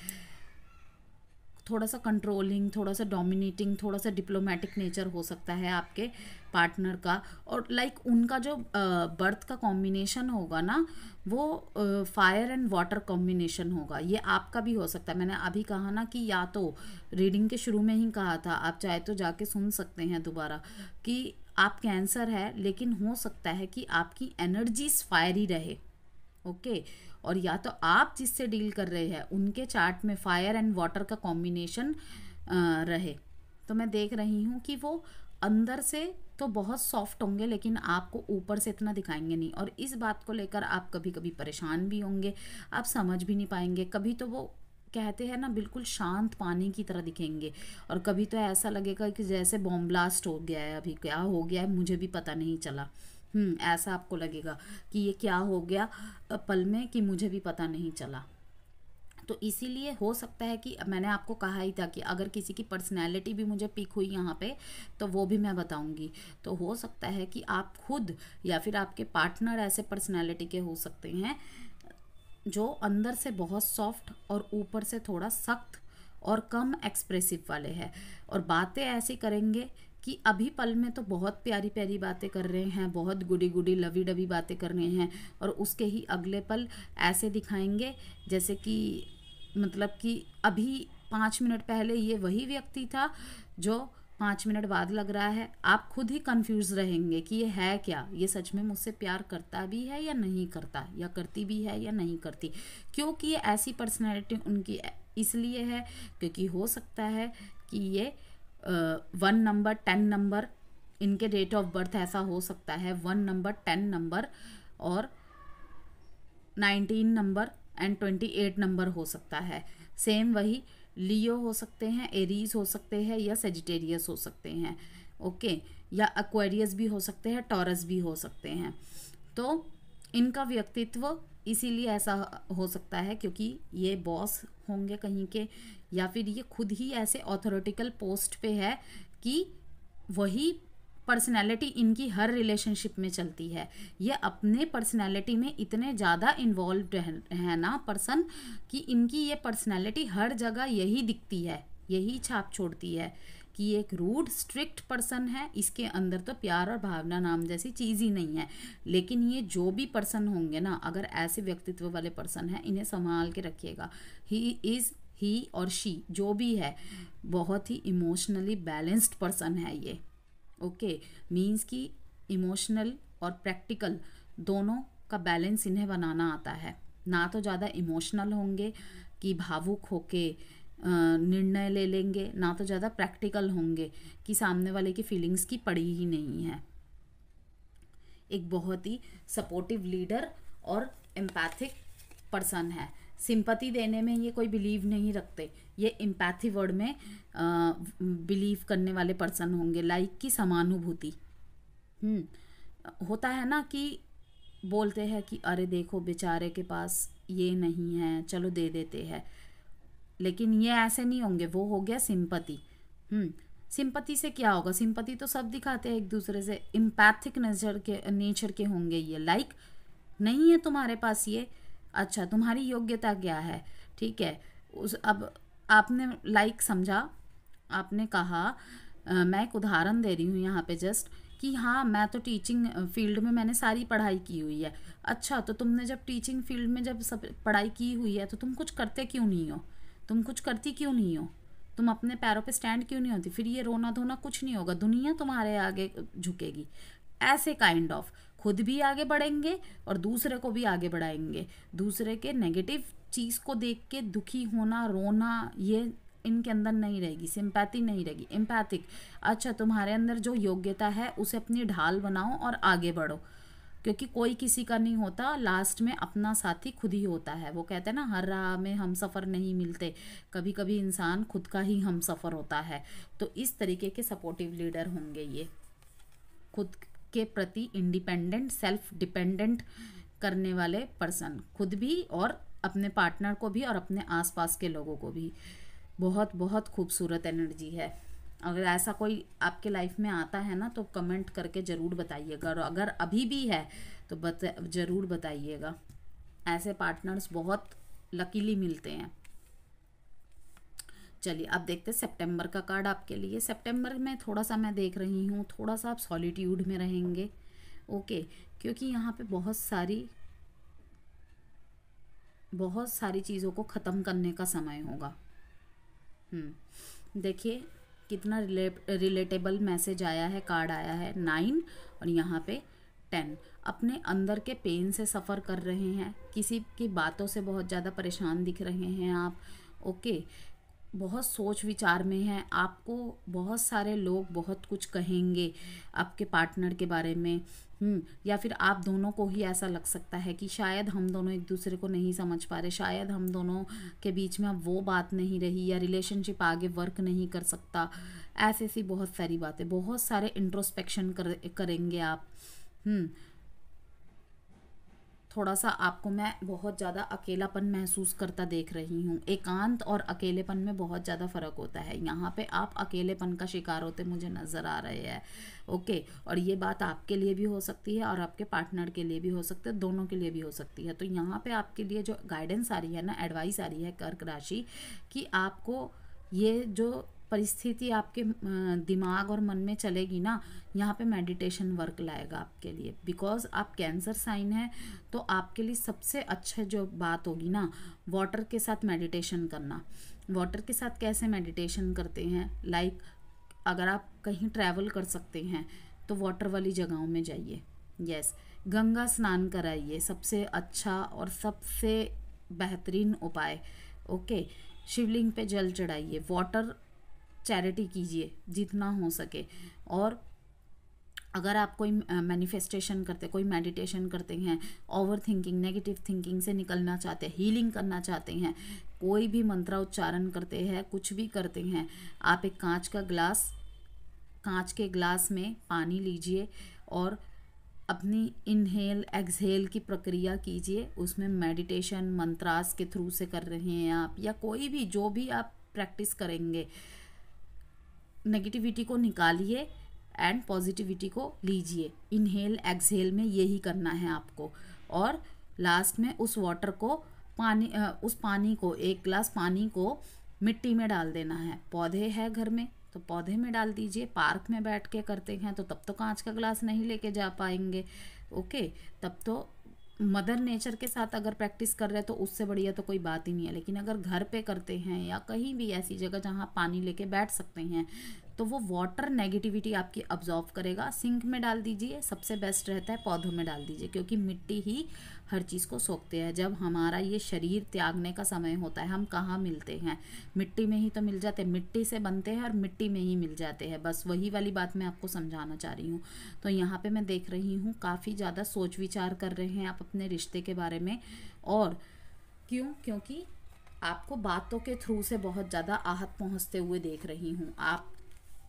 थोड़ा सा कंट्रोलिंग, थोड़ा सा डोमिनेटिंग, थोड़ा सा डिप्लोमेटिक नेचर हो सकता है आपके पार्टनर का। और लाइक उनका जो बर्थ का कॉम्बिनेशन होगा ना, वो फायर एंड वाटर कॉम्बिनेशन होगा। ये आपका भी हो सकता है। मैंने अभी कहा ना कि या तो रीडिंग के शुरू में ही कहा था, आप चाहे तो जाके सुन सकते हैं दोबारा, कि आप कैंसर है लेकिन हो सकता है कि आपकी एनर्जीज फायरी रहे, ओके। और या तो आप जिससे डील कर रहे हैं उनके चार्ट में फायर एंड वाटर का कॉम्बिनेशन रहे। तो मैं देख रही हूँ कि वो अंदर से तो बहुत सॉफ्ट होंगे लेकिन आपको ऊपर से इतना दिखाएंगे नहीं। और इस बात को लेकर आप कभी कभी परेशान भी होंगे, आप समझ भी नहीं पाएंगे। कभी तो वो कहते हैं ना बिल्कुल शांत पानी की तरह दिखेंगे, और कभी तो ऐसा लगेगा कि जैसे बॉम्ब ब्लास्ट हो गया है, अभी क्या हो गया है मुझे भी पता नहीं चला। ऐसा आपको लगेगा कि ये क्या हो गया पल में कि मुझे भी पता नहीं चला। तो इसीलिए हो सकता है कि मैंने आपको कहा ही था कि अगर किसी की पर्सनैलिटी भी मुझे पिक हुई यहाँ पे तो वो भी मैं बताऊंगी। तो हो सकता है कि आप खुद या फिर आपके पार्टनर ऐसे पर्सनैलिटी के हो सकते हैं जो अंदर से बहुत सॉफ्ट और ऊपर से थोड़ा सख्त और कम एक्सप्रेसिव वाले हैं, और बातें ऐसी करेंगे कि अभी पल में तो बहुत प्यारी प्यारी बातें कर रहे हैं, बहुत गुडी गुडी लवी डवी बातें कर रहे हैं, और उसके ही अगले पल ऐसे दिखाएंगे जैसे कि मतलब कि अभी 5 मिनट पहले ये वही व्यक्ति था जो 5 मिनट बाद लग रहा है। आप खुद ही कंफ्यूज रहेंगे कि ये है क्या, ये सच में मुझसे प्यार करता भी है या नहीं करता, या करती भी है या नहीं करती। क्योंकि ये ऐसी पर्सनैलिटी उनकी इसलिए है क्योंकि हो सकता है कि ये 1 नंबर 10 नंबर, इनके डेट ऑफ बर्थ ऐसा हो सकता है 1 नंबर 10 नंबर और 19 नंबर एंड 28 नंबर हो सकता है। सेम वही लियो हो सकते हैं, एरीज हो सकते हैं, या सेजिटेरियस हो सकते हैं, ओके, या एक्वेरियस भी हो सकते हैं, टॉरस भी हो सकते हैं। तो इनका व्यक्तित्व इसीलिए ऐसा हो सकता है क्योंकि ये बॉस होंगे कहीं के, या फिर ये खुद ही ऐसे ऑथोरिटिकल पोस्ट पे है कि वही पर्सनैलिटी इनकी हर रिलेशनशिप में चलती है। ये अपने पर्सनैलिटी में इतने ज़्यादा इन्वॉल्व है ना पर्सन, कि इनकी ये पर्सनैलिटी हर जगह यही दिखती है, यही छाप छोड़ती है कि ये एक रूड स्ट्रिक्ट पर्सन है, इसके अंदर तो प्यार और भावना नाम जैसी चीज़ ही नहीं है। लेकिन ये जो भी पर्सन होंगे ना, अगर ऐसे व्यक्तित्व वाले पर्सन हैं, इन्हें संभाल के रखिएगा। ही और शी जो भी है, बहुत ही इमोशनली बैलेंस्ड पर्सन है ये। ओके, मीन्स कि इमोशनल और प्रैक्टिकल दोनों का बैलेंस इन्हें बनाना आता है। ना तो ज़्यादा इमोशनल होंगे कि भावुक होके निर्णय ले लेंगे, ना तो ज़्यादा प्रैक्टिकल होंगे कि सामने वाले की फीलिंग्स की पड़ी ही नहीं है। एक बहुत ही सपोर्टिव लीडर और एम्पैथिक पर्सन है। सिंपैथी देने में ये कोई बिलीव नहीं रखते, ये एम्पैथी वर्ड में बिलीव करने वाले पर्सन होंगे। लाइक की समानुभूति। होता है ना कि बोलते हैं कि अरे देखो बेचारे के पास ये नहीं है, चलो दे देते हैं, लेकिन ये ऐसे नहीं होंगे। वो हो गया सिंपैथी। सिंपैथी से क्या होगा? सिंपैथी तो सब दिखाते हैं एक दूसरे से। एम्पैथिक नेचर के होंगे ये। लाइक नहीं है तुम्हारे पास ये, अच्छा तुम्हारी योग्यता क्या है, ठीक है। अब आपने लाइक समझा, आपने कहा मैं एक उदाहरण दे रही हूँ यहाँ पे जस्ट, कि हाँ मैं तो टीचिंग फील्ड में मैंने सारी पढ़ाई की हुई है। अच्छा, तो तुमने जब टीचिंग फील्ड में जब सब पढ़ाई की हुई है, तो तुम कुछ करते क्यों नहीं हो? तुम कुछ करती क्यों नहीं हो? तुम अपने पैरों पे स्टैंड क्यों नहीं होती? फिर ये रोना धोना कुछ नहीं होगा, दुनिया तुम्हारे आगे झुकेगी। ऐसे काइंड ऑफ खुद भी आगे बढ़ेंगे और दूसरे को भी आगे बढ़ाएंगे। दूसरे के नेगेटिव चीज़ को देख के दुखी होना, रोना, ये इनके अंदर नहीं रहेगी। सिंपैथी नहीं रहेगी, एम्पैथिक। अच्छा, तुम्हारे अंदर जो योग्यता है उसे अपनी ढाल बनाओ और आगे बढ़ो, क्योंकि कोई किसी का नहीं होता, लास्ट में अपना साथी खुद ही होता है। वो कहते हैं ना, हर राह में हम सफ़र नहीं मिलते, कभी कभी इंसान खुद का ही हम सफ़र होता है। तो इस तरीके के सपोर्टिव लीडर होंगे ये, खुद के प्रति इंडिपेंडेंट, सेल्फ डिपेंडेंट करने वाले पर्सन, खुद भी और अपने पार्टनर को भी और अपने आसपास के लोगों को भी। बहुत बहुत खूबसूरत एनर्जी है। अगर ऐसा कोई आपके लाइफ में आता है ना, तो कमेंट करके ज़रूर बताइएगा, और अगर अभी भी है तो ज़रूर बताइएगा। ऐसे पार्टनर्स बहुत लकीली मिलते हैं। चलिए अब देखते हैं सितंबर का कार्ड आपके लिए। सितंबर में थोड़ा सा मैं देख रही हूँ, थोड़ा सा आप सॉलिट्यूड में रहेंगे। ओके, क्योंकि यहाँ पे बहुत सारी चीज़ों को ख़त्म करने का समय होगा। देखिए कितना रिलेटेबल मैसेज आया है, कार्ड आया है 9 और यहाँ पे 10। अपने अंदर के पेन से सफ़र कर रहे हैं, किसी की बातों से बहुत ज़्यादा परेशान दिख रहे हैं आप। ओके, बहुत सोच विचार में हैं। आपको बहुत सारे लोग बहुत कुछ कहेंगे आपके पार्टनर के बारे में, या फिर आप दोनों को ही ऐसा लग सकता है कि शायद हम दोनों एक दूसरे को नहीं समझ पा रहे, शायद हम दोनों के बीच में अब वो बात नहीं रही, या रिलेशनशिप आगे वर्क नहीं कर सकता। ऐसी बहुत सारी बातें, बहुत सारे इंट्रोस्पेक्शन करेंगे आप। थोड़ा सा आपको मैं बहुत ज़्यादा अकेलापन महसूस करता देख रही हूँ। एकांत और अकेलेपन में बहुत ज़्यादा फ़र्क होता है। यहाँ पे आप अकेलेपन का शिकार होते मुझे नज़र आ रहे हैं। ओके, और ये बात आपके लिए भी हो सकती है और आपके पार्टनर के लिए भी हो सकती है, दोनों के लिए भी हो सकती है। तो यहाँ पे आपके लिए जो गाइडेंस आ रही है ना, एडवाइस आ रही है कर्क राशि, कि आपको ये जो परिस्थिति आपके दिमाग और मन में चलेगी ना, यहाँ पे मेडिटेशन वर्क लाएगा आपके लिए। बिकॉज आप कैंसर साइन है, तो आपके लिए सबसे अच्छा जो बात होगी ना, वाटर के साथ मेडिटेशन करना। वाटर के साथ कैसे मेडिटेशन करते हैं? लाइक अगर आप कहीं ट्रैवल कर सकते हैं तो वाटर वाली जगहों में जाइए। यस, गंगा स्नान कराइए, सबसे अच्छा और सबसे बेहतरीन उपाय। ओके, शिवलिंग पे जल चढ़ाइए, वाटर चैरिटी कीजिए जितना हो सके। और अगर आप कोई मैनिफेस्टेशन करते, कोई मेडिटेशन करते हैं, ओवर थिंकिंग, नेगेटिव थिंकिंग से निकलना चाहते हैं, हीलिंग करना चाहते हैं, कोई भी मंत्र उच्चारण करते हैं, कुछ भी करते हैं, आप एक कांच के ग्लास में पानी लीजिए और अपनी इनहेल एक्सहेल की प्रक्रिया कीजिए। उसमें मेडिटेशन मंत्रास के थ्रू से कर रहे हैं आप, या कोई भी जो भी आप प्रैक्टिस करेंगे, नेगेटिविटी को निकालिए, एंड पॉजिटिविटी को लीजिए। इनहेल एक्सहेल में यही करना है आपको। और लास्ट में उस वाटर को उस पानी को, एक गिलास पानी को मिट्टी में डाल देना है। पौधे हैं घर में तो पौधे में डाल दीजिए। पार्क में बैठ के करते हैं तो तब तो कांच का गिलास नहीं लेके जा पाएंगे। ओके, तब तो मदर नेचर के साथ अगर प्रैक्टिस कर रहे हैं तो उससे बढ़िया तो कोई बात ही नहीं है। लेकिन अगर घर पे करते हैं या कहीं भी ऐसी जगह जहाँ पानी लेके बैठ सकते हैं तो वो वाटर नेगेटिविटी आपकी अब्जॉर्व करेगा। सिंक में डाल दीजिए, सबसे बेस्ट रहता है पौधों में डाल दीजिए, क्योंकि मिट्टी ही हर चीज़ को सोखते हैं। जब हमारा ये शरीर त्यागने का समय होता है, हम कहाँ मिलते हैं? मिट्टी में ही तो मिल जाते हैं। मिट्टी से बनते हैं और मिट्टी में ही मिल जाते हैं। बस वही वाली बात मैं आपको समझाना चाह रही हूँ। तो यहाँ पे मैं देख रही हूँ काफ़ी ज़्यादा सोच विचार कर रहे हैं आप अपने रिश्ते के बारे में। और क्योंकि आपको बातों के थ्रू से बहुत ज़्यादा आहत पहुँचते हुए देख रही हूँ।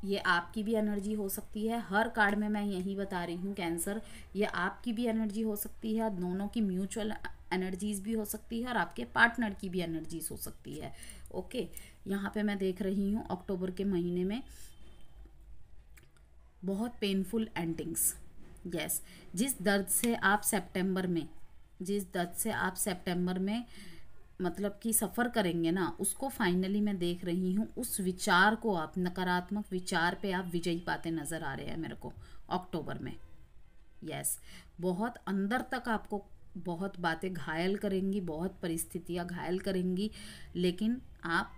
ये आपकी भी एनर्जी हो सकती है। हर कार्ड में मैं यही बता रही हूँ कैंसर, ये आपकी भी एनर्जी हो सकती है, दोनों की म्यूचुअल एनर्जीज भी हो सकती है और आपके पार्टनर की भी एनर्जीज हो सकती है। ओके, यहाँ पे मैं देख रही हूँ अक्टूबर के महीने में बहुत पेनफुल एंडिंग्स। यस, जिस दर्द से आप सितंबर में मतलब कि सफ़र करेंगे ना, उसको फाइनली मैं देख रही हूँ। उस विचार को आप, नकारात्मक विचार पे आप विजयी पाते नज़र आ रहे हैं मेरे को अक्टूबर में। यस, बहुत अंदर तक आपको बहुत बातें घायल करेंगी, बहुत परिस्थितियाँ घायल करेंगी, लेकिन आप,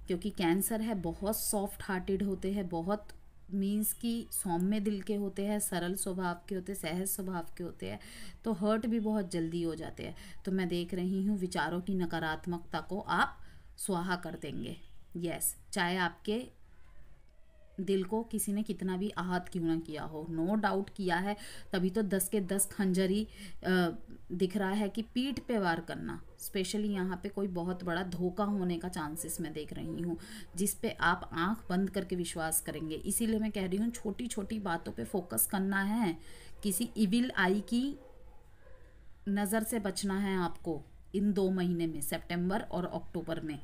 क्योंकि कैंसर है, बहुत सॉफ्ट हार्टेड होते हैं, बहुत मीन्स कि सौम्य दिल के होते हैं, सरल स्वभाव के होते हैं, सहज स्वभाव के होते हैं, तो हर्ट भी बहुत जल्दी हो जाते हैं। तो मैं देख रही हूँ विचारों की नकारात्मकता को आप स्वाहा कर देंगे। यस, चाहे आपके दिल को किसी ने कितना भी आहत क्यों ना किया हो, नो डाउट किया है, तभी तो 10 के 10 खंजर ही दिख रहा है कि पीठ पे वार करना। स्पेशली यहाँ पे कोई बहुत बड़ा धोखा होने का चांसेस मैं देख रही हूँ, जिस पे आप आंख बंद करके विश्वास करेंगे। इसीलिए मैं कह रही हूँ छोटी छोटी बातों पे फोकस करना है। किसी इविल आई की नज़र से बचना है आपको इन 2 महीने में, सितंबर और अक्टूबर में।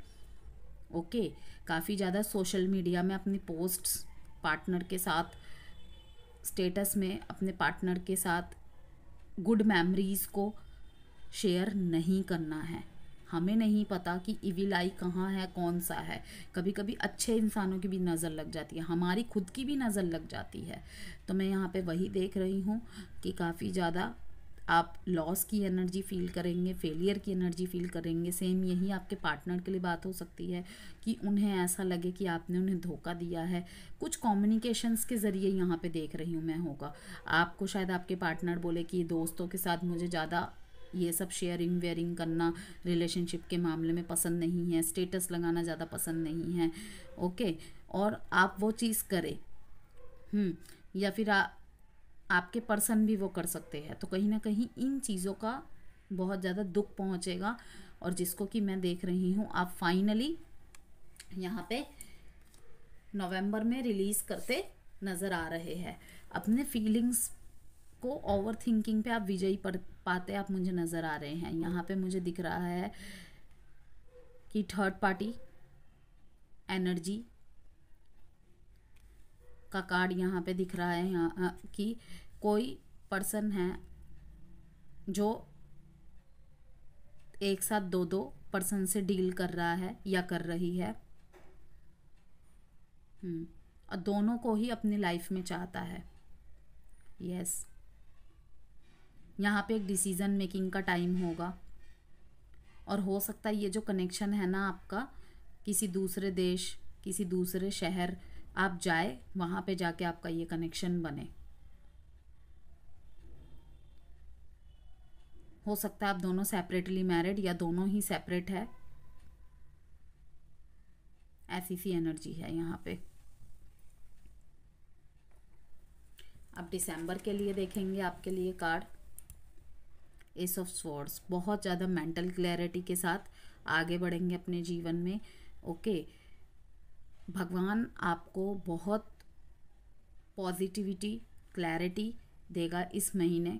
ओके, काफ़ी ज़्यादा सोशल मीडिया में अपनी पोस्ट्स पार्टनर के साथ, स्टेटस में अपने पार्टनर के साथ गुड मेमोरीज़ को शेयर नहीं करना है। हमें नहीं पता कि इविल आई कहाँ है, कौन सा है। कभी कभी अच्छे इंसानों की भी नज़र लग जाती है, हमारी खुद की भी नज़र लग जाती है। तो मैं यहाँ पे वही देख रही हूँ कि काफ़ी ज़्यादा आप लॉस की एनर्जी फील करेंगे, फेलियर की एनर्जी फील करेंगे। सेम यही आपके पार्टनर के लिए बात हो सकती है कि उन्हें ऐसा लगे कि आपने उन्हें धोखा दिया है। कुछ कम्युनिकेशंस के ज़रिए यहाँ पे देख रही हूँ मैं होगा। आपको शायद आपके पार्टनर बोले कि दोस्तों के साथ मुझे ज़्यादा ये सब शेयरिंग वेयरिंग करना रिलेशनशिप के मामले में पसंद नहीं है, स्टेटस लगाना ज़्यादा पसंद नहीं है। ओके, और आप वो चीज़ करें, या फिर आपके पर्सन भी वो कर सकते हैं। तो कहीं ना कहीं इन चीज़ों का बहुत ज़्यादा दुख पहुंचेगा, और जिसको कि मैं देख रही हूँ आप फाइनली यहाँ पे नवंबर में रिलीज़ करते नज़र आ रहे हैं। अपने फीलिंग्स को ओवर थिंकिंग पे आप विजयी पाते आप मुझे नज़र आ रहे हैं। यहाँ पे मुझे दिख रहा है कि थर्ड पार्टी एनर्जी का कार्ड यहाँ पे दिख रहा है। यहाँ कि कोई पर्सन है जो एक साथ दो पर्सन से डील कर रहा है या कर रही है, और दोनों को ही अपनी लाइफ में चाहता है। यस, यहाँ पे एक डिसीजन मेकिंग का टाइम होगा, और हो सकता है ये जो कनेक्शन है ना आपका, किसी दूसरे देश, किसी दूसरे शहर आप जाए, वहाँ पे जाके आपका ये कनेक्शन बने। हो सकता है आप दोनों सेपरेटली मैरिड या दोनों ही सेपरेट है, ऐसी सी एनर्जी है यहाँ पे। अब दिसंबर के लिए देखेंगे आपके लिए कार्ड एस ऑफ स्वॉर्ड्स। बहुत ज़्यादा मेंटल क्लैरिटी के साथ आगे बढ़ेंगे अपने जीवन में। ओके, भगवान आपको बहुत पॉजिटिविटी, क्लैरिटी देगा इस महीने।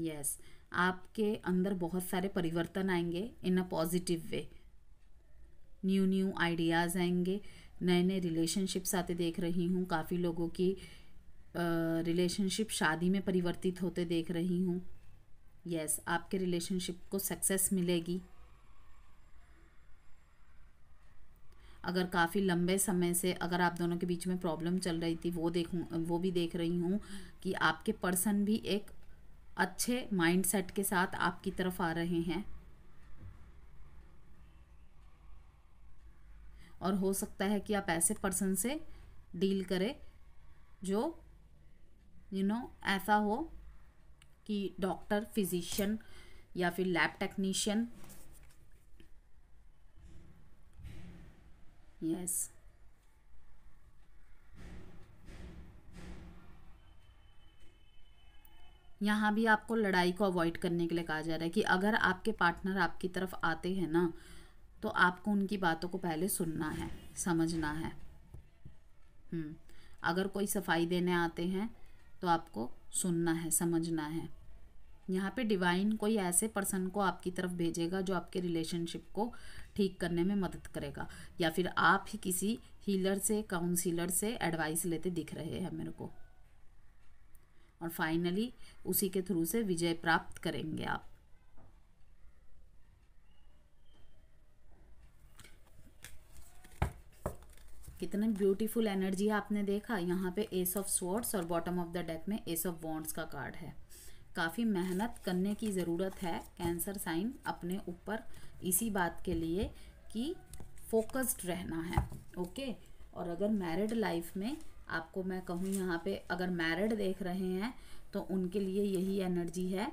यस, आपके अंदर बहुत सारे परिवर्तन आएंगे in a positive way. New ideas आएंगे, नए नए रिलेशनशिप्स आते देख रही हूँ। काफ़ी लोगों की रिलेशनशिप शादी में परिवर्तित होते देख रही हूँ। यस, आपके रिलेशनशिप को सक्सेस मिलेगी। अगर काफ़ी लंबे समय से अगर आप दोनों के बीच में प्रॉब्लम चल रही थी, वो भी देख रही हूँ कि आपके पर्सन भी एक अच्छे माइंडसेट के साथ आपकी तरफ आ रहे हैं। और हो सकता है कि आप ऐसे पर्सन से डील करें जो ऐसा हो कि डॉक्टर, फिजिशियन या फिर लैब टेक्नीशियन। यस, यहाँ भी आपको लड़ाई को अवॉइड करने के लिए कहा जा रहा है कि अगर आपके पार्टनर आपकी तरफ आते हैं ना, तो आपको उनकी बातों को पहले सुनना है, समझना है। अगर कोई सफाई देने आते हैं तो आपको सुनना है, समझना है। यहाँ पे डिवाइन कोई ऐसे पर्सन को आपकी तरफ भेजेगा जो आपके रिलेशनशिप को ठीक करने में मदद करेगा, या फिर आप ही किसी हीलर से, काउंसिलर से एडवाइस लेते दिख रहे हैं मेरे को। और फाइनली उसी के थ्रू से विजय प्राप्त करेंगे आप। कितने ब्यूटीफुल एनर्जी आपने देखा। यहाँ पे एस ऑफ स्वॉर्ड्स और बॉटम ऑफ द डेक में एस ऑफ वॉन्ड्स का कार्ड है। काफ़ी मेहनत करने की ज़रूरत है कैंसर साइन अपने ऊपर, इसी बात के लिए कि फोकस्ड रहना है। ओके। और अगर मैरिड लाइफ में आपको मैं कहूँ, यहाँ पे अगर मैरिड देख रहे हैं तो उनके लिए यही एनर्जी है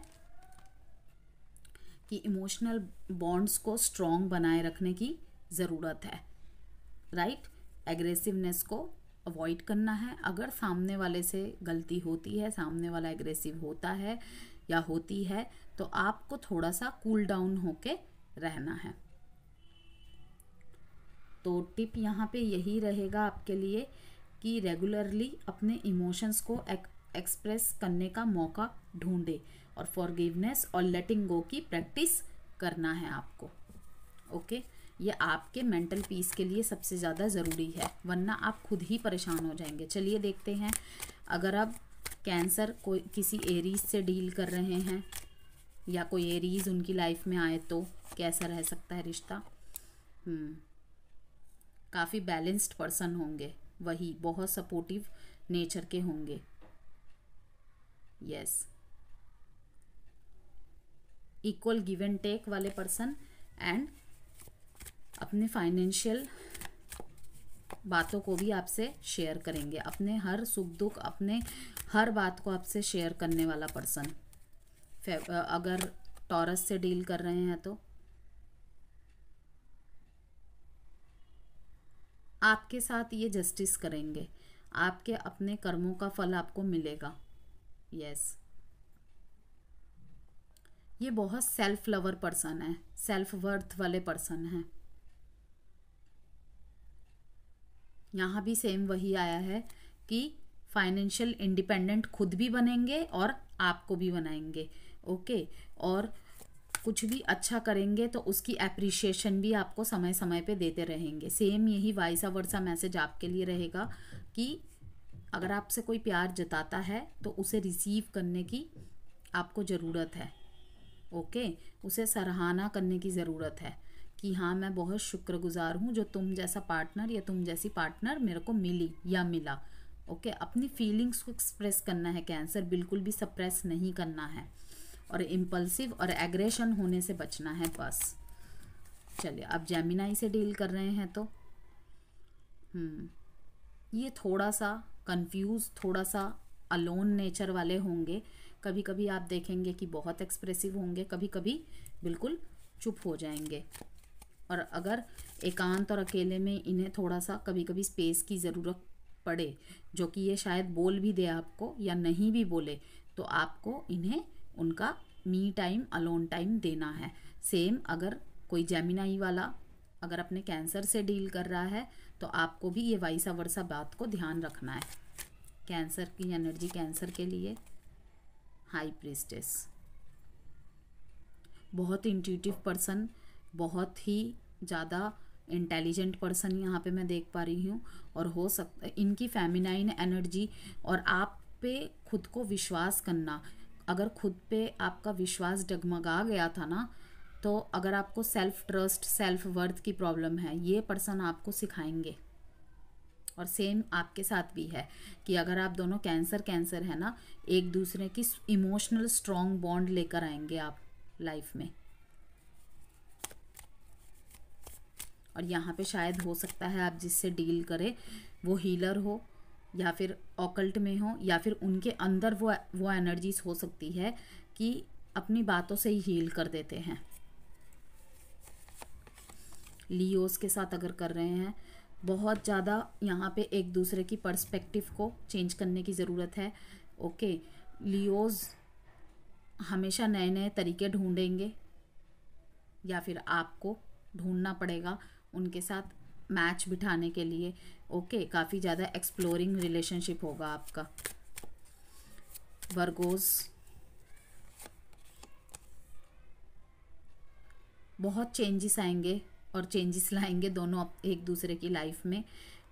कि इमोशनल बॉन्ड्स को स्ट्रॉन्ग बनाए रखने की ज़रूरत है। राइट, एग्रेसिवनेस को अवॉइड करना है। अगर सामने वाले से गलती होती है, सामने वाला एग्रेसिव होता है या होती है, तो आपको थोड़ा सा कूल डाउन होके रहना है। तो टिप यहाँ पे यही रहेगा आपके लिए कि रेगुलरली अपने इमोशंस को एक्सप्रेस करने का मौका ढूंढे और फॉरगिवनेस और लेटिंग गो की प्रैक्टिस करना है आपको। ओके, ये आपके मेंटल पीस के लिए सबसे ज़्यादा ज़रूरी है, वरना आप खुद ही परेशान हो जाएंगे। चलिए देखते हैं, अगर आप कैंसर कोई किसी एरीज से डील कर रहे हैं या कोई एरीज उनकी लाइफ में आए तो कैसा रह सकता है रिश्ता। काफ़ी बैलेंस्ड पर्सन होंगे, वही बहुत सपोर्टिव नेचर के होंगे। Yes, equal give and take वाले पर्सन एंड अपने फाइनेंशियल बातों को भी आपसे शेयर करेंगे, अपने हर सुख दुख, अपने हर बात को आपसे शेयर करने वाला पर्सन। अगर टॉरस से डील कर रहे हैं तो आपके साथ ये जस्टिस करेंगे, आपके अपने कर्मों का फल आपको मिलेगा। यस, ये बहुत सेल्फ लवर पर्सन है, सेल्फ वर्थ वाले पर्सन हैं। यहाँ भी सेम वही आया है कि फाइनेंशियल इंडिपेंडेंट खुद भी बनेंगे और आपको भी बनाएंगे। ओके, और कुछ भी अच्छा करेंगे तो उसकी एप्रिशिएशन भी आपको समय समय पे देते रहेंगे। सेम यही वाइसा वर्सा मैसेज आपके लिए रहेगा कि अगर आपसे कोई प्यार जताता है तो उसे रिसीव करने की आपको ज़रूरत है। ओके, उसे सराहना करने की ज़रूरत है कि हाँ, मैं बहुत शुक्रगुजार हूँ जो तुम जैसा पार्टनर या तुम जैसी पार्टनर मेरे को मिली या मिला। ओके, अपनी फीलिंग्स को एक्सप्रेस करना है कैंसर, बिल्कुल भी सप्रेस नहीं करना है, और इम्पल्सिव और एग्रेशन होने से बचना है बस। चलिए, अब जेमिनाई से डील कर रहे हैं तो ये थोड़ा सा कंफ्यूज, थोड़ा सा अलोन नेचर वाले होंगे। कभी कभी आप देखेंगे कि बहुत एक्सप्रेसिव होंगे, कभी कभी बिल्कुल चुप हो जाएंगे। और अगर एकांत और अकेले में इन्हें थोड़ा सा कभी कभी स्पेस की ज़रूरत पड़े, जो कि ये शायद बोल भी दे आपको या नहीं भी बोले, तो आपको इन्हें उनका मी टाइम, अलोन टाइम देना है। सेम अगर कोई जेमिनाई वाला अगर अपने कैंसर से डील कर रहा है तो आपको भी ये वाइसा वर्सा बात को ध्यान रखना है। कैंसर की एनर्जी कैंसर के लिए हाई प्रीस्टेस, बहुत इंट्यूटिव पर्सन, बहुत ही ज़्यादा इंटेलिजेंट पर्सन यहाँ पे मैं देख पा रही हूँ। और हो सकता है इनकी फेमिनाइन एनर्जी और आप पे खुद को विश्वास करना। अगर खुद पे आपका विश्वास डगमगा गया था ना, तो अगर आपको सेल्फ ट्रस्ट, सेल्फ वर्थ की प्रॉब्लम है, ये पर्सन आपको सिखाएंगे। और सेम आपके साथ भी है कि अगर आप दोनों कैंसर है ना, एक दूसरे की इमोशनल स्ट्रॉन्ग बॉन्ड लेकर आएंगे आप लाइफ में। और यहाँ पे शायद हो सकता है आप जिससे डील करें वो हीलर हो, या फिर ऑकल्ट में हो, या फिर उनके अंदर वो एनर्जीज हो सकती है कि अपनी बातों से ही हील कर देते हैं। लियोस के साथ अगर कर रहे हैं, बहुत ज़्यादा यहाँ पे एक दूसरे की पर्सपेक्टिव को चेंज करने की ज़रूरत है। ओके, लियोस हमेशा नए नए तरीके ढूंढेंगे, या फिर आपको ढूंढना पड़ेगा उनके साथ मैच बिठाने के लिए। ओके, काफ़ी ज़्यादा एक्सप्लोरिंग रिलेशनशिप होगा आपका। वर्गोस बहुत चेंजेस आएंगे और चेंजेस लाएंगे दोनों एक दूसरे की लाइफ में।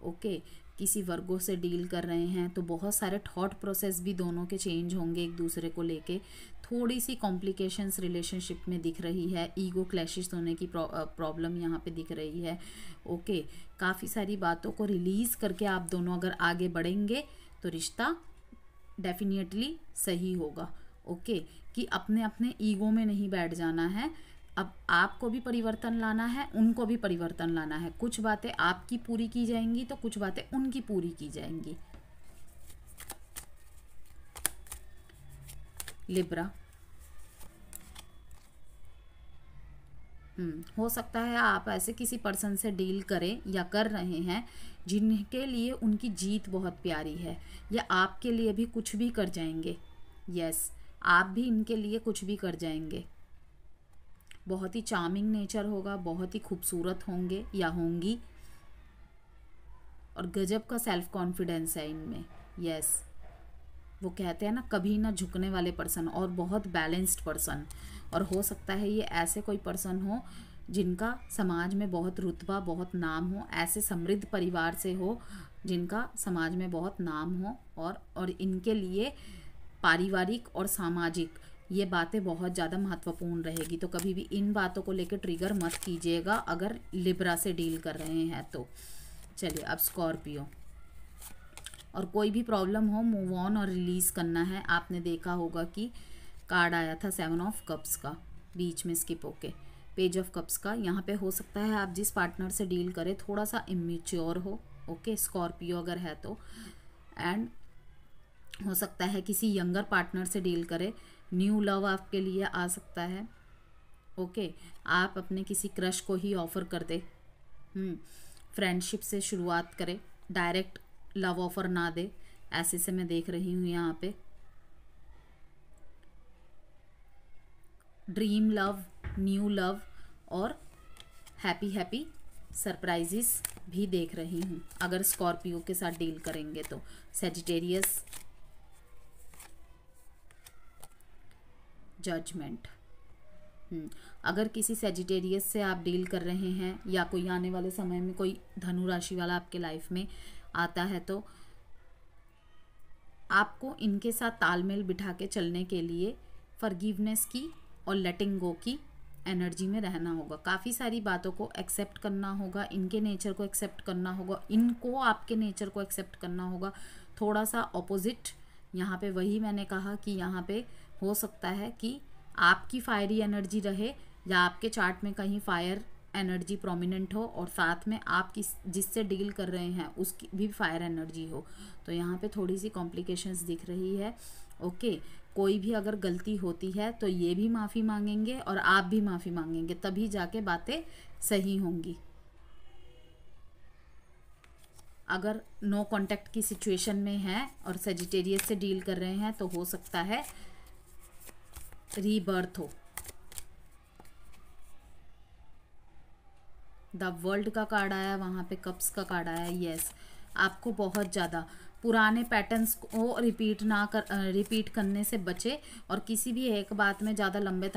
ओके, किसी वर्गो से डील कर रहे हैं तो बहुत सारे थॉट प्रोसेस भी दोनों के चेंज होंगे एक दूसरे को लेके। थोड़ी सी कॉम्प्लिकेशंस रिलेशनशिप में दिख रही है, ईगो क्लैशेस होने की प्रॉब्लम यहाँ पे दिख रही है। ओके, काफ़ी सारी बातों को रिलीज़ करके आप दोनों अगर आगे बढ़ेंगे तो रिश्ता डेफिनेटली सही होगा। ओके, कि अपने अपने ईगो में नहीं बैठ जाना है। अब आपको भी परिवर्तन लाना है, उनको भी परिवर्तन लाना है। कुछ बातें आपकी पूरी की जाएंगी तो कुछ बातें उनकी पूरी की जाएंगी। लिब्रा, हो सकता है आप ऐसे किसी पर्सन से डील करें या कर रहे हैं जिनके लिए उनकी जीत बहुत प्यारी है, या आपके लिए भी कुछ भी कर जाएंगे। यस, आप भी इनके लिए कुछ भी कर जाएंगे। बहुत ही चार्मिंग नेचर होगा, बहुत ही खूबसूरत होंगे या होंगी, और गजब का सेल्फ कॉन्फिडेंस है इनमें। यस, वो कहते हैं ना कभी ना झुकने वाले पर्सन, और बहुत बैलेंस्ड पर्सन। और हो सकता है ये ऐसे कोई पर्सन हो जिनका समाज में बहुत रुतबा, बहुत नाम हो, ऐसे समृद्ध परिवार से हो जिनका समाज में बहुत नाम हो, और इनके लिए पारिवारिक और सामाजिक ये बातें बहुत ज़्यादा महत्वपूर्ण रहेगी। तो कभी भी इन बातों को लेकर ट्रिगर मत कीजिएगा अगर लिब्रा से डील कर रहे हैं तो। चलिए अब स्कॉर्पियो, और कोई भी प्रॉब्लम हो, मूव ऑन और रिलीज़ करना है। आपने देखा होगा कि कार्ड आया था 7 ऑफ कप्स का, बीच में स्किप होके पेज ऑफ कप्स का। यहाँ पे हो सकता है आप जिस पार्टनर से डील करें थोड़ा सा इमेच्योर हो। ओके, स्कॉर्पियो अगर है तो। एंड हो सकता है किसी यंगर पार्टनर से डील करें, न्यू लव आपके लिए आ सकता है। ओके, आप अपने किसी क्रश को ही ऑफ़र कर दे, फ्रेंडशिप से शुरुआत करें, डायरेक्ट लव ऑफ़र ना दे, ऐसे से मैं देख रही हूँ यहाँ पे। ड्रीम लव, न्यू लव और हैप्पी सरप्राइजेस भी देख रही हूँ अगर स्कॉर्पियो के साथ डील करेंगे तो। Sagittarius, judgement. अगर किसी सेजिटेरियस से आप डील कर रहे हैं, या कोई आने वाले समय में कोई धनु राशि वाला आपके लाइफ में आता है, तो आपको इनके साथ तालमेल बिठा के चलने के लिए फॉरगिवनेस की और लेटिंग गो की एनर्जी में रहना होगा। काफ़ी सारी बातों को एक्सेप्ट करना होगा, इनके नेचर को एक्सेप्ट करना होगा, इनको आपके नेचर को एक्सेप्ट करना होगा। थोड़ा सा ऑपोजिट यहाँ पे, वही मैंने कहा कि यहाँ पे हो सकता है कि आपकी फायरी एनर्जी रहे, या आपके चार्ट में कहीं फायर एनर्जी प्रोमिनेंट हो, और साथ में आप जिससे डील कर रहे हैं उसकी भी फायर एनर्जी हो। तो यहाँ पे थोड़ी सी कॉम्प्लिकेशंस दिख रही है। ओके, कोई भी अगर गलती होती है तो ये भी माफ़ी मांगेंगे और आप भी माफ़ी मांगेंगे, तभी जाके बातें सही होंगी। अगर नो कांटेक्ट की सिचुएशन में है और सेजिटेरियस से डील कर रहे हैं तो हो सकता है रीबर्थ हो। द वर्ल्ड का कार्ड आया, वहाँ पे कप्स का कार्ड आया। यस, आपको बहुत ज़्यादा पुराने पैटर्न्स को रिपीट करने से बचे, और किसी भी एक बात में ज़्यादा लंबे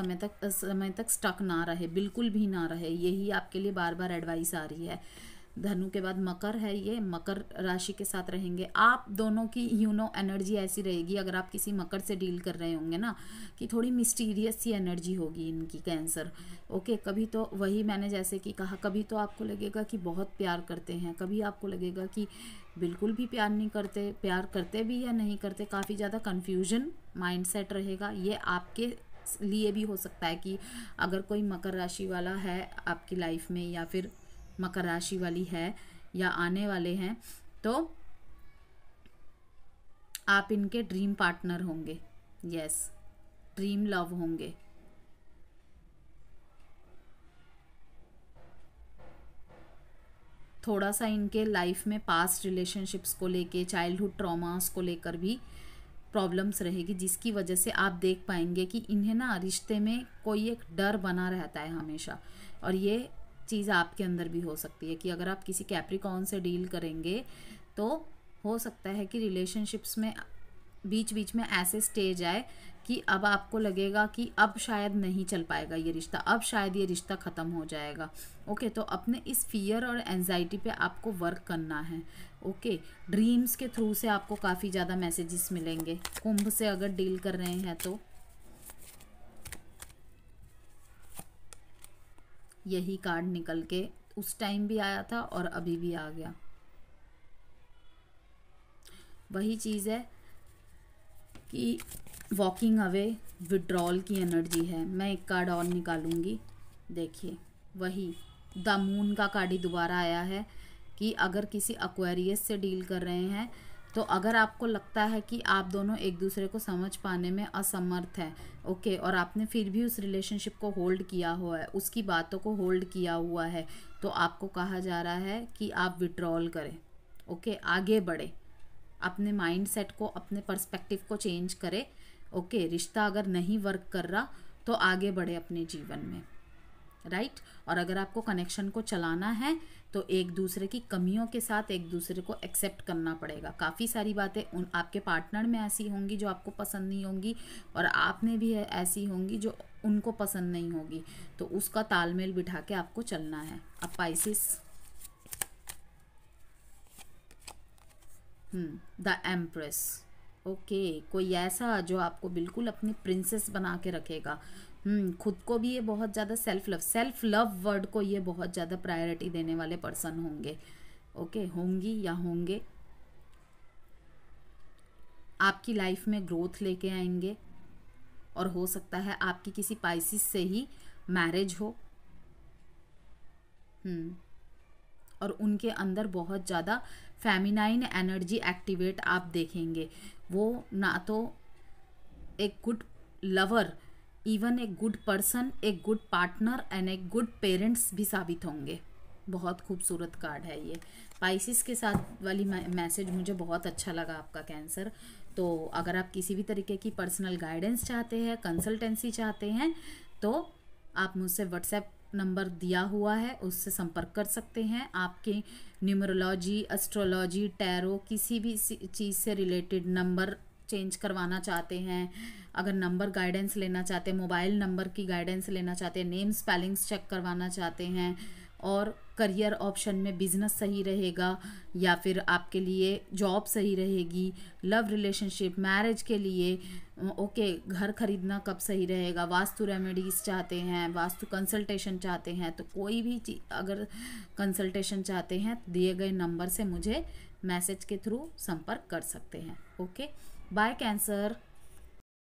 समय तक स्टक ना रहे, बिल्कुल भी ना रहे। यही आपके लिए बार बार एडवाइस आ रही है। धनु के बाद मकर है, ये मकर राशि के साथ रहेंगे आप दोनों की एनर्जी ऐसी रहेगी। अगर आप किसी मकर से डील कर रहे होंगे ना, कि थोड़ी मिस्टीरियस सी एनर्जी होगी इनकी कैंसर। ओके, कभी तो वही मैंने जैसे कि कहा, कभी तो आपको लगेगा कि बहुत प्यार करते हैं, कभी आपको लगेगा कि बिल्कुल भी प्यार नहीं करते, प्यार करते भी या नहीं करते, काफ़ी ज़्यादा कन्फ्यूजन माइंडसेट रहेगा। ये आपके लिए भी हो सकता है कि अगर कोई मकर राशि वाला है आपकी लाइफ में, या फिर मकर राशि वाली है या आने वाले हैं, तो आप इनके ड्रीम पार्टनर होंगे। यस, ड्रीम लव होंगे। थोड़ा सा इनके लाइफ में पास्ट रिलेशनशिप्स को लेके, चाइल्डहुड ट्रॉमास को लेकर भी प्रॉब्लम्स रहेगी, जिसकी वजह से आप देख पाएंगे कि इन्हें ना रिश्ते में कोई एक डर बना रहता है हमेशा। और ये चीज़ आपके अंदर भी हो सकती है कि अगर आप किसी कैप्रिकॉर्न से डील करेंगे तो हो सकता है कि रिलेशनशिप्स में बीच बीच में ऐसे स्टेज आए कि अब आपको लगेगा कि अब शायद नहीं चल पाएगा ये रिश्ता, अब शायद ये रिश्ता ख़त्म हो जाएगा। ओके, तो अपने इस फियर और एंजाइटी पे आपको वर्क करना है। ओके, ड्रीम्स के थ्रू से आपको काफ़ी ज़्यादा मैसेजेस मिलेंगे। कुंभ से अगर डील कर रहे हैं तो यही कार्ड निकल के उस टाइम भी आया था और अभी भी आ गया। वही चीज़ है कि वॉकिंग अवे, विड्रॉल की एनर्जी है। मैं एक कार्ड और निकालूंगी, देखिए वही द मून का कार्ड ही दोबारा आया है कि अगर किसी एक्वेरियस से डील कर रहे हैं तो अगर आपको लगता है कि आप दोनों एक दूसरे को समझ पाने में असमर्थ हैं, ओके, और आपने फिर भी उस रिलेशनशिप को होल्ड किया हुआ है, उसकी बातों को होल्ड किया हुआ है, तो आपको कहा जा रहा है कि आप विड्रॉल करें। ओके, आगे बढ़े, अपने माइंड सेट को, अपने पर्सपेक्टिव को चेंज करें। ओके, रिश्ता अगर नहीं वर्क कर रहा तो आगे बढ़े अपने जीवन में, राइट। और अगर आपको कनेक्शन को चलाना है तो एक दूसरे की कमियों के साथ एक दूसरे को एक्सेप्ट करना पड़ेगा। काफ़ी सारी बातें आपके पार्टनर में ऐसी होंगी जो आपको पसंद नहीं होंगी, और आप में भी ऐसी होंगी जो उनको पसंद नहीं होगी, तो उसका तालमेल बिठा के आपको चलना है। अब पाइसिस, द एम्प्रेस। ओके, कोई ऐसा जो आपको बिल्कुल अपनी प्रिंसेस बना के रखेगा। खुद को भी ये बहुत ज़्यादा सेल्फ लव वर्ड को ये बहुत ज़्यादा प्रायोरिटी देने वाले पर्सन होंगे। ओके, होंगी या होंगे, आपकी लाइफ में ग्रोथ लेके आएंगे, और हो सकता है आपकी किसी पाइसिस से ही मैरिज हो। और उनके अंदर बहुत ज़्यादा फेमिनाइन एनर्जी एक्टिवेट आप देखेंगे। वो ना तो एक गुड लवर, इवन एक गुड पर्सन, एक गुड पार्टनर एंड एक गुड पेरेंट्स भी साबित होंगे। बहुत खूबसूरत कार्ड है ये। पाइसिस के साथ वाली मैसेज मुझे बहुत अच्छा लगा आपका कैंसर। तो अगर आप किसी भी तरीके की पर्सनल गाइडेंस चाहते हैं, कंसल्टेंसी चाहते हैं, तो आप मुझसे व्हाट्सएप नंबर दिया हुआ है, उससे संपर्क कर सकते हैं। आपके न्यूमरोलॉजी, एस्ट्रोलॉजी, टैरो, किसी भी चीज़ से रिलेटेड नंबर चेंज करवाना चाहते हैं, अगर नंबर गाइडेंस लेना चाहते हैं, मोबाइल नंबर की गाइडेंस लेना चाहते हैं, नेम स्पेलिंग्स चेक करवाना चाहते हैं, और करियर ऑप्शन में बिजनेस सही रहेगा या फिर आपके लिए जॉब सही रहेगी, लव रिलेशनशिप, मैरिज के लिए, ओके, घर खरीदना कब सही रहेगा, वास्तु रेमेडीज चाहते हैं, वास्तु कंसल्टेशन चाहते हैं, तो कोई भी अगर कंसल्टेशन चाहते हैं तो दिए गए नंबर से मुझे मैसेज के थ्रू संपर्क कर सकते हैं। Okay, bye cancer.